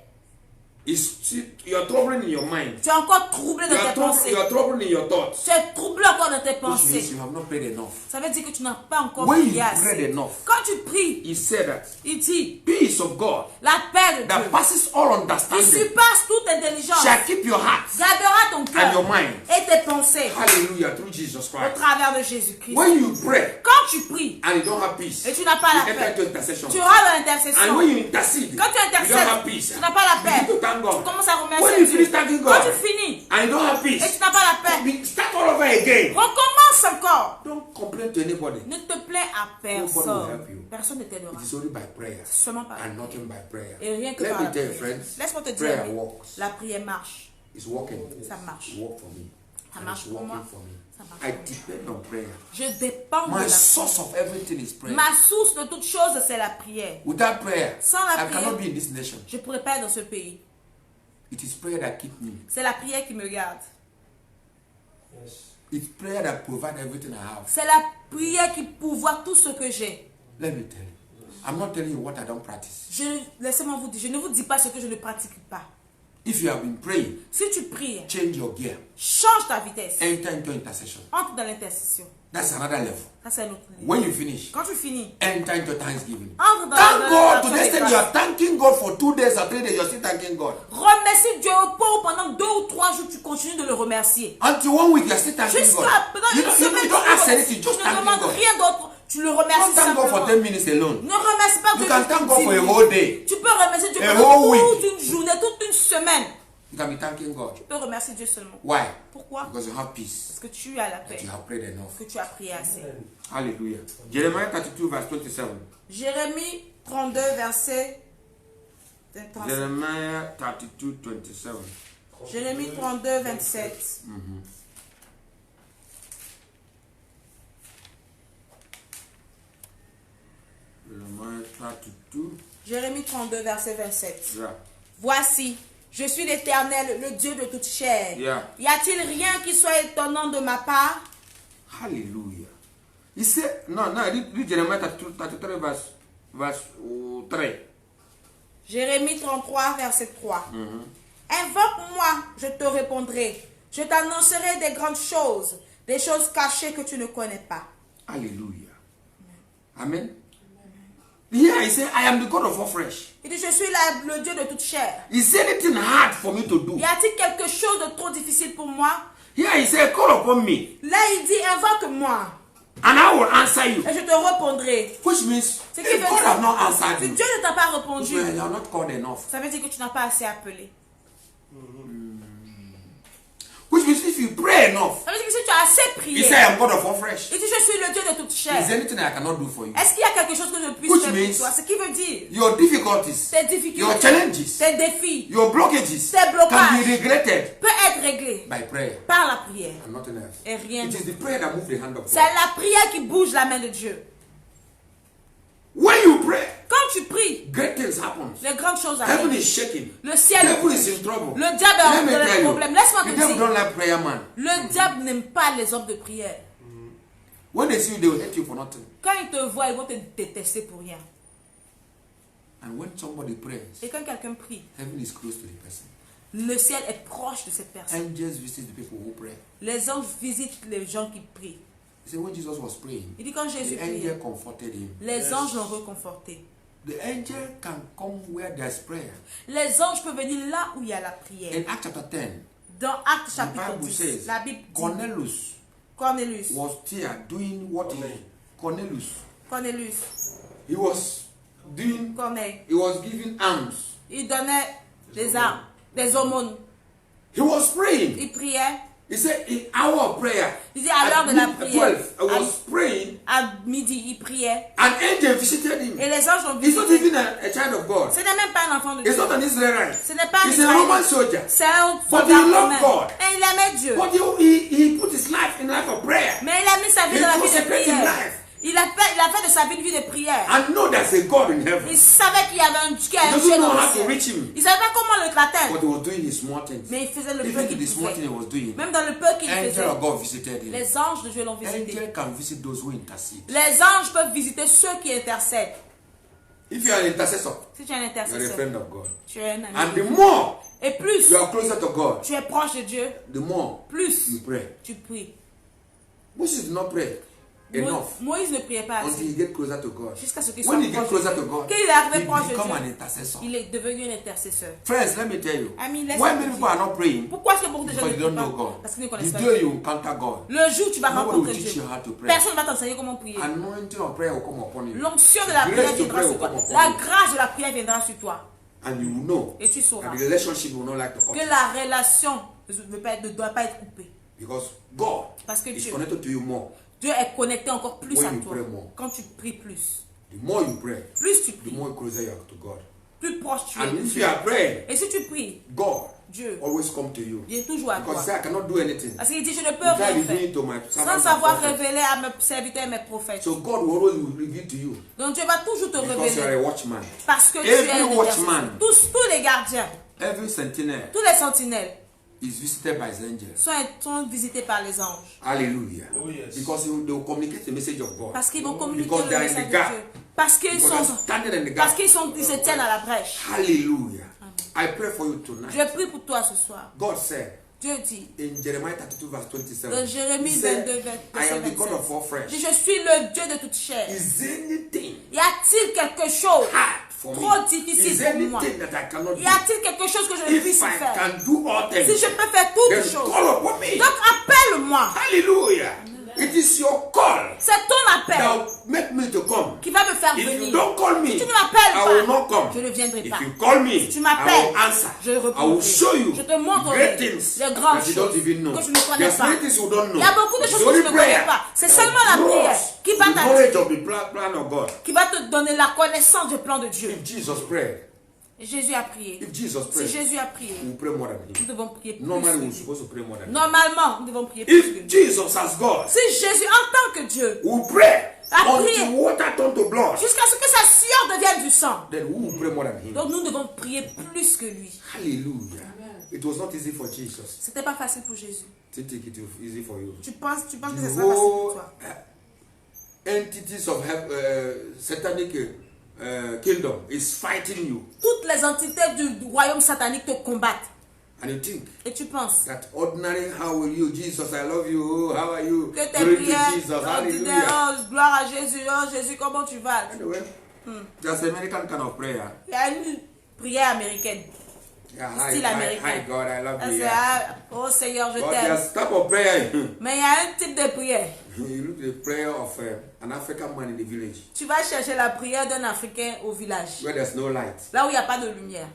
you are troubling in your mind. tu es encore troublé de tes pensées. You are troubling in your thoughts. Tu es troublé encore de tes Which means pensées. you have not prayed enough. Ça veut dire que tu n'as pas encore When you prié assez. prayed enough, Quand tu pries, he said that il dit peace of God la paix de that Dieu passes all qui understanding surpasse toute intelligence shall keep your heart gardera ton and cœur your mind. et tes pensées Hallelujah, through Jesus au Christ. travers de Jésus-Christ. When you pray Quand tu pries and you don't have peace, et tu n'as pas you la enter paix, into intercession. tu auras de And l'intercession. when you intercede, Quand tu you don't have intercèdes, peace. tu n'as pas la paix. You begin to thank Tu God. commences à When remercier you Dieu. finish thanking Quand tu God finis and you don't have et peace, tu n'as pas la paix, start all over again. recommence encore. Don't complain to anybody. Ne te plains à Nobody will help personne. you. Personne ne t'aidera. It is only by prayer Seulement par la and prière. nothing by prayer. Et rien que Let par me la tell you, prière. friends, Laisse-moi te dire, prayer ami, works. la prière marche. It's working. Ça marche. It work for me. Ça And marche it's pour working moi. for me. Ça marche I pour moi. depend on prayer. Je dépends de My la source prière. of everything is prayer. Ma source de toute chose, c'est la prière. Without prayer, Sans la I cannot prière, be in this nation. je ne pourrais pas être dans ce pays. It is prayer that keeps me. C'est la prière qui me garde. Yes. It's prayer that provides everything I have. C'est la prière qui pourvoit tout ce que j'ai. Let me tell you. I'm not telling you what I don't practice. Laissez-moi vous dire, je ne vous dis pas ce que je ne pratique pas. If you have been praying, Si tu pries, change your gear. change ta vitesse. Enter into intercession. Entre dans l'intercession. That's another level. Ça, c'est un autre niveau. When you finish, Quand tu finis, enter into thanksgiving. entre dans Thank God. To dans the les extent grâces. you are thanking God for 2 days or 3 days, you're still thanking God. Remercie Dieu au pauvre pendant 2 ou 3 jours, tu continues de le remercier. Until 1 week, you're still thanking God. Jusqu'à pendant You une don't, semaine, you don't ask anything, tu just ne thanking demandes God. rien d'autre. Tu le Don't remercies thank God for simplement. 10 minutes alone. Ne remercie pas You Dieu can juste thank God 10 for a minutes. whole day. Tu peux remercier Dieu A pendant whole toute week. une journée, toute une semaine. You can be thanking God. Tu peux remercier Dieu seulement. Why? Pourquoi? Because you have peace. Parce que tu as la paix, That you have prayed enough. que tu as prié assez. Hallelujah. Jeremiah 32 verse 27. Jérémie 32, verset 37. Jeremiah 32, 27. Jérémie 32, 27. Jeremiah 32. Jérémie 32, verset 27. Yeah. Voici, je suis l'Éternel, le Dieu de toute chair. Yeah. Y a-t-il rien qui soit étonnant de ma part? Hallelujah. He said, no, read Jeremiah 32, 33 verse 3. Jérémie 33, verset 3. Invoque-moi, je te répondrai. Je t'annoncerai des grandes choses, des choses cachées que tu ne connais pas. Hallelujah. Amen. Here he said, I am the God of all flesh. Il dit, je suis le Dieu de toute chair. Is there anything hard for me to do? Y a-t-il quelque chose de trop difficile pour moi? Here he said, call upon me. Là, il dit, invoque-moi. and I will answer you. et je te répondrai. Which means Ce qui veut if God dire have not answered si you, Dieu ne t'a pas which répondu, means you are not called enough. ça veut dire que tu n'as pas assez appelé. Which means if you pray enough, Ça veut dire que si tu as assez you prié, say I'm God of all flesh. et si je suis le Dieu de toute Is chair, there anything I cannot do for you? est-ce qu'il y a quelque chose que je puisse Which faire means- pour toi? Ce qui veut dire Your difficulties, tes your difficultés, challenges, tes défis your blockages Tes can blocages. be regretted peut être réglé by prayer par la prière and nothing else. et rien It d'autre. is the prayer that moves the hand of C'est God. la prière qui bouge la main de Dieu. When you pray, Quand tu pries, great things happen. les grandes choses Heaven arrivent. is shaking. Le ciel Devil bouge. is in trouble. Le diable Let est me dans tell le you, problème. Laisse-moi te the devil dire, don't like prayer man. le diable n'aime pas les hommes de prière. When they see you, they will hate you for nothing. Quand ils te voient, ils vont te détester pour rien. And when somebody prays, Et quand quelqu'un prie, heaven is close to the person. le ciel est proche de cette personne. Angels visit the people who pray. Les anges visitent les gens qui prient. You see, when Jesus was praying, Il dit quand Jésus the priait, angel comforted him. les anges l'ont reconforté. The angel can come where there's prayer. Les anges peuvent venir là où il y a la prière. In Acts chapter 10, Dans Actes the chapitre Bible 10, says la Bible dit, Cornelius Cornelius, was there doing what he Cornelius. Cornelius, He was doing, Corneille, he was giving alms. il donnait des armes, des aumônes. He was praying. Il priait. He said, in hour of prayer, Il dit à l'heure de la at prière, 12, I was praying, à midi, il priait. an angel visited him. Et les anges ont He's not visité. even a child of God. Ce n'est même pas un enfant de He's Dieu. not an Israelite. Ce n'est pas un He's a Roman Israélite. soldier. C'est un But soldat he loved romain. God. Et il aimait Dieu. But he put his life in life of prayer. Mais il a mis sa vie He dans la vie de consecrated prière. life. Il a fait de sa vie une vie de prière. And know there's a God in heaven. Il savait qu'il y avait un Dieu qui He a un doesn't Dieu know dans how le to ciel. reach him. Il ne savait pas comment le But l'atteindre. he was doing his small things. Mais il faisait le peu Even qu'il the small thing pouvait. he was doing, Même dans le peu qu'il angel faisait. of God visited him. Les anges de Dieu l'ont visité. Angel can visit those who intercede. Les anges peuvent visiter ceux qui intercèdent. If you are an intercessor, Si tu es un you are a intercesseur, friend of God. tu es un ami. And the more Et plus you are closer to God, tu es proche de Dieu, the more plus you pray. tu pries. Moses did not pray enough Moïse ne priait pas until assez. he get closer to God. Jusqu'à ce qu'il soit When he get proche de closer Dieu. to God, Quand il est arrivé he proche de become an Dieu, intercessor. il est devenu un intercesseur. Friends, let me tell you, Amis, laisse-moi why te many dire. people are not praying? Pourquoi est-ce que beaucoup de gens Because ne they don't prient know pas? God. Parce qu'ils ne The connaissent pas day Dieu. you encounter God, Le jour où tu vas nobody will rencontrer teach Dieu, you how to pray. personne ne va t'enseigner comment prier. Anointing of prayer will come upon you. L'onction de la Grace prière to viendra pray sur toi. will come upon La you. grâce de la prière viendra sur toi. And you will know Et tu sauras that the relationship will not like to cut. que la relation ne doit pas être coupée. Because God Parce que is Dieu, connected to you more. Dieu est connecté encore plus When à you toi. pray more. Quand tu pries plus. The more you pray, Plus tu the pries, more closer you are to God. plus proche tu es And de if Dieu. you are praying, Et si tu pries, God Dieu always come to you. vient toujours à Because toi. he said, I cannot do anything Parce qu'il dit, je ne peux without rien revealing faire to my sans servants and savoir prophets. révéler à mes serviteurs et mes prophètes. So God will always reveal to you Donc Dieu va toujours te because you are révéler. a watchman. Parce que tu Every es un watchman. intercesseur. Tous les gardiens, Every sentinel tous les sentinelles is visited by his angels. sont visités par les anges. Hallelujah. Oh, yes. Because they will communicate the message of God. Parce qu'ils vont communiquer Because le they are in message the de gap. Dieu. Parce qu'ils Because they are sont, standing in the parce gap. qu'ils se tiennent à la brèche. Hallelujah. I pray for you tonight. Je prie pour toi ce soir. God said Dieu dit, in Jeremiah 32 verse 27, dans Jérémie he said, 22, I am the God 27, of all flesh. dit, je suis le Dieu de toute chair. Is anything Y a-t-il quelque chose hard for trop me? difficile Is pour moi? anything that I cannot Y do? a-t-il quelque chose que je ne If puisse I faire? can do all Si things, je peux faire toutes then choses, call upon me. donc appelle-moi. Hallelujah. It is your call C'est ton appel that will make me to come. qui va me faire If you venir. don't call me, Si tu ne m'appelles I will pas, not come. je ne viendrai If pas. you call me, Tu I m'appelles, will answer. je I will répondrai. show you Je te montrerai great things les grandes that you don't choses even know. que tu ne connais There's pas. many things you don't know. Il y a beaucoup de It's choses que only tu ne connais prayer pas. C'est that seulement la draws prière qui va the knowledge t'attirer, of the plan of God. qui va te donner la connaissance du plan de Dieu. If Jesus prayed, Et Jésus a prié. if Jesus Si prayed, Jésus a prié, we will pray more than nous him. devons prier plus Normally, que we're lui. supposed to pray more than him. Normalement, nous devons prier plus que If lui. Jesus as God Si Jésus, en tant que Dieu, will pray a until prié water turn to blood, jusqu'à ce que sa sueur devienne du sang, then we will pray more than him. donc nous devons prier plus que lui. Hallelujah. It was not easy for Jesus. C'était pas facile pour Jésus. To take it easy for you. Tu penses que The ce sera facile pour whole toi? entities of satanic kingdom is fighting you, Toutes les entités du royaume satanique te combattent. and you think Et tu penses that ordinary, how will you, Jesus, I love you, oh, how are you, que tes glory to prières, Jesus, ordinaires, hallelujah. oh, gloire à Jésus, oh Jésus, comment tu vas? Anyway, that's American kind of prayer. Il y a une prière américaine. Yeah, Style américain. hi God, I love Ça, you. c'est, Yeah. ah, oh Seigneur, je But t'aime. there's type of prayer. Mais il y a un type de prière. You look at the prayer of an African man in the village Tu vas chercher la prière d'un Africain au village. where there's no light, Là où il n'y a pas de lumière.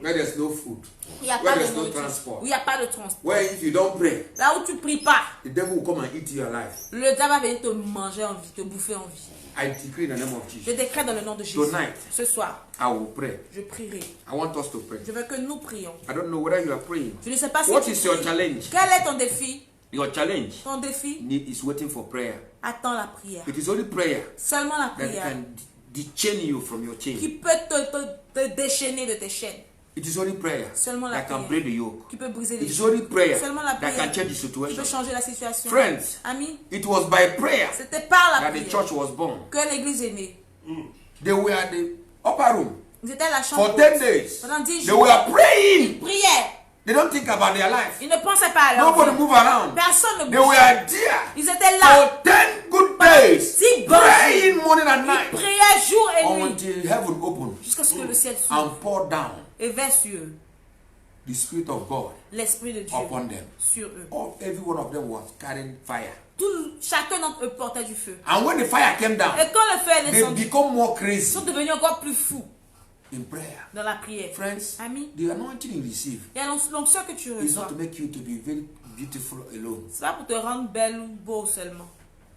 where there's no food, Où il n'y a where pas de there's no nourriture. transport, Où il n'y a pas de transport. where if you don't pray, Là où tu ne pries pas, the devil will come and eat your life. le diable va venir te manger en vie, te bouffer en vie. I decree in the name of Je Jesus. décrète dans le nom de Jésus. Tonight. Ce soir, I will pray. je prierai. I want us to pray. Je veux que nous prions. I don't know whether you are praying. Je ne sais pas si What tu is your pries. challenge? Quel est ton défi? Your challenge Ton défi, is waiting for prayer. attends la prière. It is only prayer Seulement la that prière can dechain you from your qui chain. peut te déchaîner de tes chaînes. It is only prayer Seulement la that can prière break the yoke. qui peut briser It les is chaînes. only prayer Seulement la that prière can change the qui situation. peut changer la situation. Friends, Amis, it was by prayer c'était par la that the prière church was born. que l'église est née. They were at the upper room Ils étaient à la chambre for haute. 10 days. Pendant 10 They jours. were praying. Prière. They don't think about their life. Ils ne pensaient pas à leur Nobody vie. move around. Personne ne They were bougeait. there Ils étaient là. for 10 good days, 10 bons praying morning and Ils night priaient jour et nuit. until heaven opened Jusqu'à ce que le ciel s'ouvre. and poured down Et vers sur eux. the Spirit of God L'Esprit de Dieu. upon them. Sur eux. Every one of them was carrying fire. Chacun d'entre eux portait du feu. And when the fire came down, Et quand le feu est they descendu, become more ils crazy sont devenus encore plus fous in prayer. dans la prière. Friends, Amis, the anointing you receive il y a l'onction que tu is reçois. not to make you to be very beautiful alone. C'est pas pour te rendre belle ou beau seulement.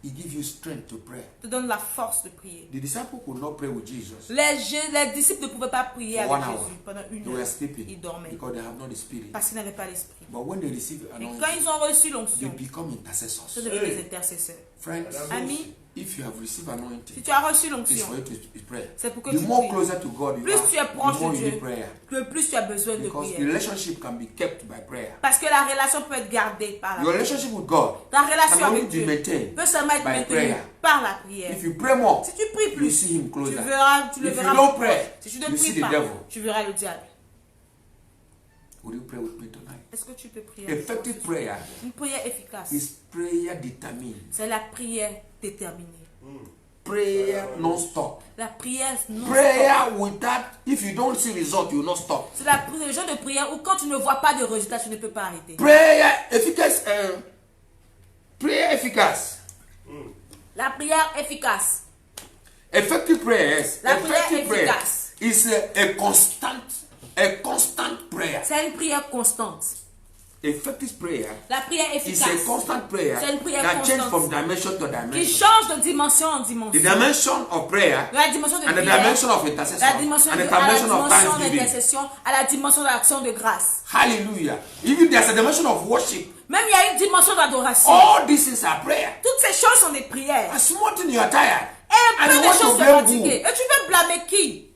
It gives you strength to pray. Te donne la force de prier. The disciples could not pray with Jesus. Les disciples ne pouvaient pas prier For avec 1 Jésus hour. pendant une They were heure. sleeping Ils dormaient because they have not the Spirit. parce qu'ils n'avaient pas l'esprit. But when they receive Et anointing, quand ils ont reçu they l'onction, become ils intercessors. sont devenus des intercesseurs. Friends, Amis, if you have received si anointing, tu as reçu it's l'onction, for you to pray. c'est pour que The tu more pries. closer to God you Plus tu es are, proche the more de you Dieu, need prayer. le plus tu as besoin de Because the prière. relationship can be kept by prayer. Parce que la relation peut être gardée par la Your prière. relationship with God Ta relation can only avec be Dieu maintained peut seulement être by maintenue prayer. par la prière. If you pray more, Si tu pries you plus, see Him closer. tu le If verras you don't plus pray, proche. Si tu ne you see pries the pas, devil. tu verras le diable. Will you pray with me tonight? Est-ce que tu peux prier avec moi Effective ce soir? prayer Une prière efficace, is prayer determined. c'est la prière déterminée. Prayer non-stop. La prière non Prayer without, if you don't see result, you will not stop. C'est le genre de prière où quand tu ne vois pas de résultat, tu ne peux pas arrêter. Prayer efficace. Prayer efficace. La prière efficace. Effective prayers. La prière Effective prayer efficace. is a constant prayer. C'est une prière constante. Effective prayer La prière is efficace a constant prayer C'est une prière that changes constante. from dimension to qui dimension. change de dimension en The dimension. dimension of prayer La dimension de and the prière, dimension of la intercession dimension and de the à la dimension of dimension thanksgiving. d'intercession, à la dimension d'action de grâce. Hallelujah. Even there's a dimension of worship. Même il y a une dimension d'adoration. All these things are prayer. Toutes ces choses sont des prières. A small thing you are tired. Et un And peu you de want to choses te blame fatiguer. who? Et tu veux blâmer qui?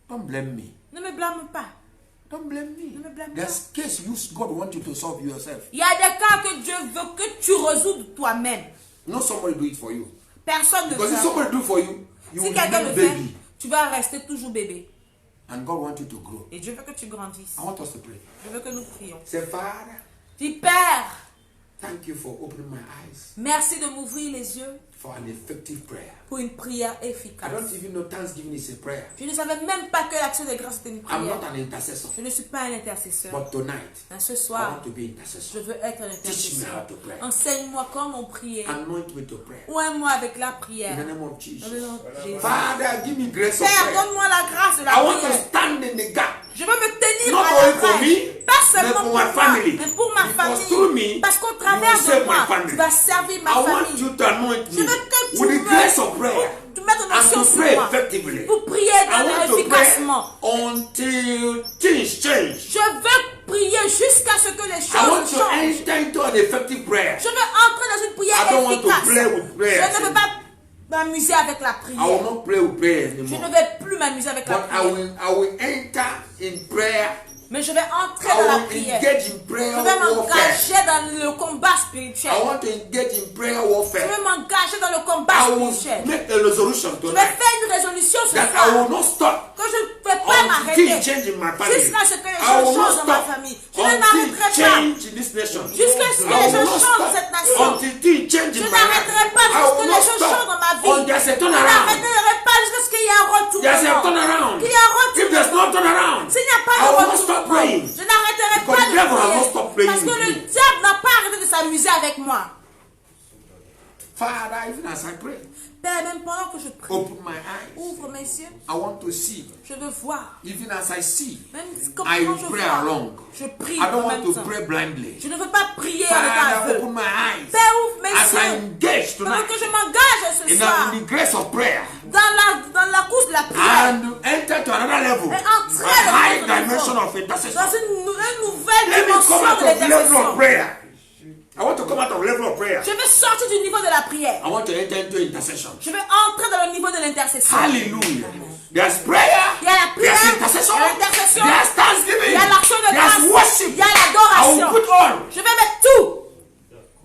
Don't blame me. Ne me blâme pas. Don't blame me. Ne me blâme There's case God want you to solve yourself. Il y a des cas que Dieu veut que tu résoudes toi-même. Not somebody do it for you. Personne ne Because if fait. somebody do it for you, you Si will quelqu'un remain le fait, baby. tu vas rester toujours bébé. And God wants you to grow. Et Dieu veut que tu grandisses. I want us to pray. Je veux que nous prions. Say, Father, Dis, Père, thank you for opening my eyes merci de m'ouvrir les yeux for an effective prayer. pour une prière I efficace. don't even know Thanksgiving is a prayer. Je ne savais même pas que l'action des grâces était une I'm prière. not an intercessor. Je ne suis pas un intercesseur. But tonight, Mais ce I soir, want to be je intercessor. veux être un Teach me how intercesseur. to pray. Enseigne-moi comment prier. Anoint me to pray. Oins-moi avec la In prière. the name of Dans Jesus. le nom de Jésus. Father, give me grace of Père, prayer. donne-moi la grâce de la I want to prière. stand in the gap. Je veux me tenir Not à la only for brèche. me, Pas but seulement for pour my moi, family. mais pour ma Because through famille. me, Parce qu'au you travers will save de moi, my family. tu vas servir ma I want famille. you to anoint Je me veux que tu with the me grace of prayer tu mettes une and onction to sur pray moi. effectively. Pour prier I want to efficacement. pray until things change. Je veux prier jusqu'à ce que les I want choses to changent. enter into an effective prayer. Je veux entrer dans une prière I don't want to efficace. play with prayer. Je ne veux pas m'amuser avec la I will prière. not play with prayer Je anymore. ne vais plus m'amuser avec la But prière. I will enter in prayer. Mais je vais entrer I dans la will prière. engage in prayer Je vais warfare. m'engager dans le combat spirituel. I want to engage in prayer Je warfare. vais m'engager dans le combat I will spirituel. make a resolution Je vais tonight faire une résolution ce that I soir. will not stop Que je ne vais pas until m'arrêter. change in my family. Jusqu'à ce que les I choses will not changent dans ma stop famille. Je ne until m'arrêterai pas. change in this nation. Jusqu'à ce que I les will choses not changent dans stop cette nation. until things change Je in my n'arrêterai pas life. I jusqu'à ce will que les not choses changent dans ma stop vie. until there's a Je turnaround. n'arrêterai pas jusqu'à ce qu'il y ait un There's a retour. turnaround. Qu'il y ait un If there's retour. no turnaround, S'il n'y a pas I de will not retour, stop je moi. Father, even as I pray, Père, même pendant que je prie, open my eyes. ouvre mes yeux. I want to see. Je veux voir. Even as I see, Même quand I je pray vois, along. je prie I en don't want même to temps. pray blindly. Je ne veux pas prier en Father, étant aveugle. open my eyes. Père, ouvre mes As I yeux. engage Pendant tonight que je m'engage ce soir in the grace of prayer dans la course de la prière, and enter to another level, et a entrer high dans notre dimension niveau, of intercession. dans une nouvelle Let me come dimension out de of level of l'intercession. prayer. I want to come out of level of prayer. Je veux sortir du niveau de la prière. I want to enter into intercession. Je veux entrer dans le niveau de l'intercession. Hallelujah. There's prayer. Il y a la prière, There's intercession. il y a l'intercession, There's thanksgiving. il y a l'action de There's grâce, worship. il y a I will l'adoration. put all Je vais mettre tout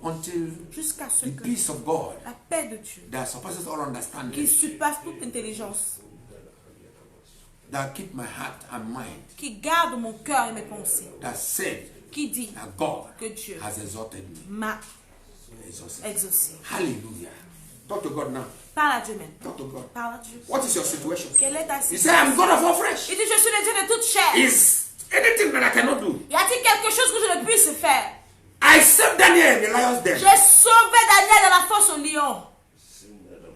until jusqu'à ce the que peace of God la paix de Dieu, that surpasses all qui understanding, surpasse toute intelligence, that keep my heart and mind, qui garde mon cœur et mes pensées, that said qui dit that God que Dieu has exalted me. m'a Exalted. exaucé. Hallelujah. Talk to God now. Parle à Dieu même. Talk to God. Parle à Dieu. What is your situation? Quelle est ta He said, situation? I'm God of all flesh. Il dit, je suis le Dieu de toute chair. Is anything that I cannot do? Y a-t-il quelque chose que je ne puisse faire? I saved Daniel in the lion's den. J'ai sauvé Daniel de la fosse au lion.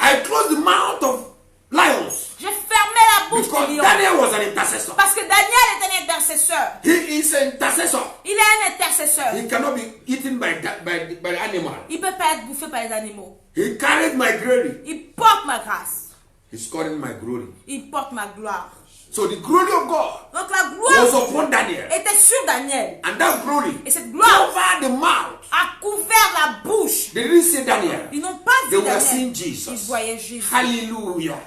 I closed the mouth of lions J'ai fermé la bouche because du lion. Daniel was an intercessor. Parce que Daniel est un intercesseur. He is an intercessor. Il est un intercesseur. He cannot be eaten by the animal. Il ne peut pas être bouffé par les animaux. He carried my glory. Il porte ma grâce. He's carrying my glory. Il porte ma gloire. So the glory of God Donc la was gloire upon Daniel. était sur Daniel. And that glory Et cette gloire covered the mouth. a couvert la bouche. They didn't see Daniel. Ils n'ont pas They vu were Daniel. seeing Ils Jesus. voyaient Jésus. Hallelujah.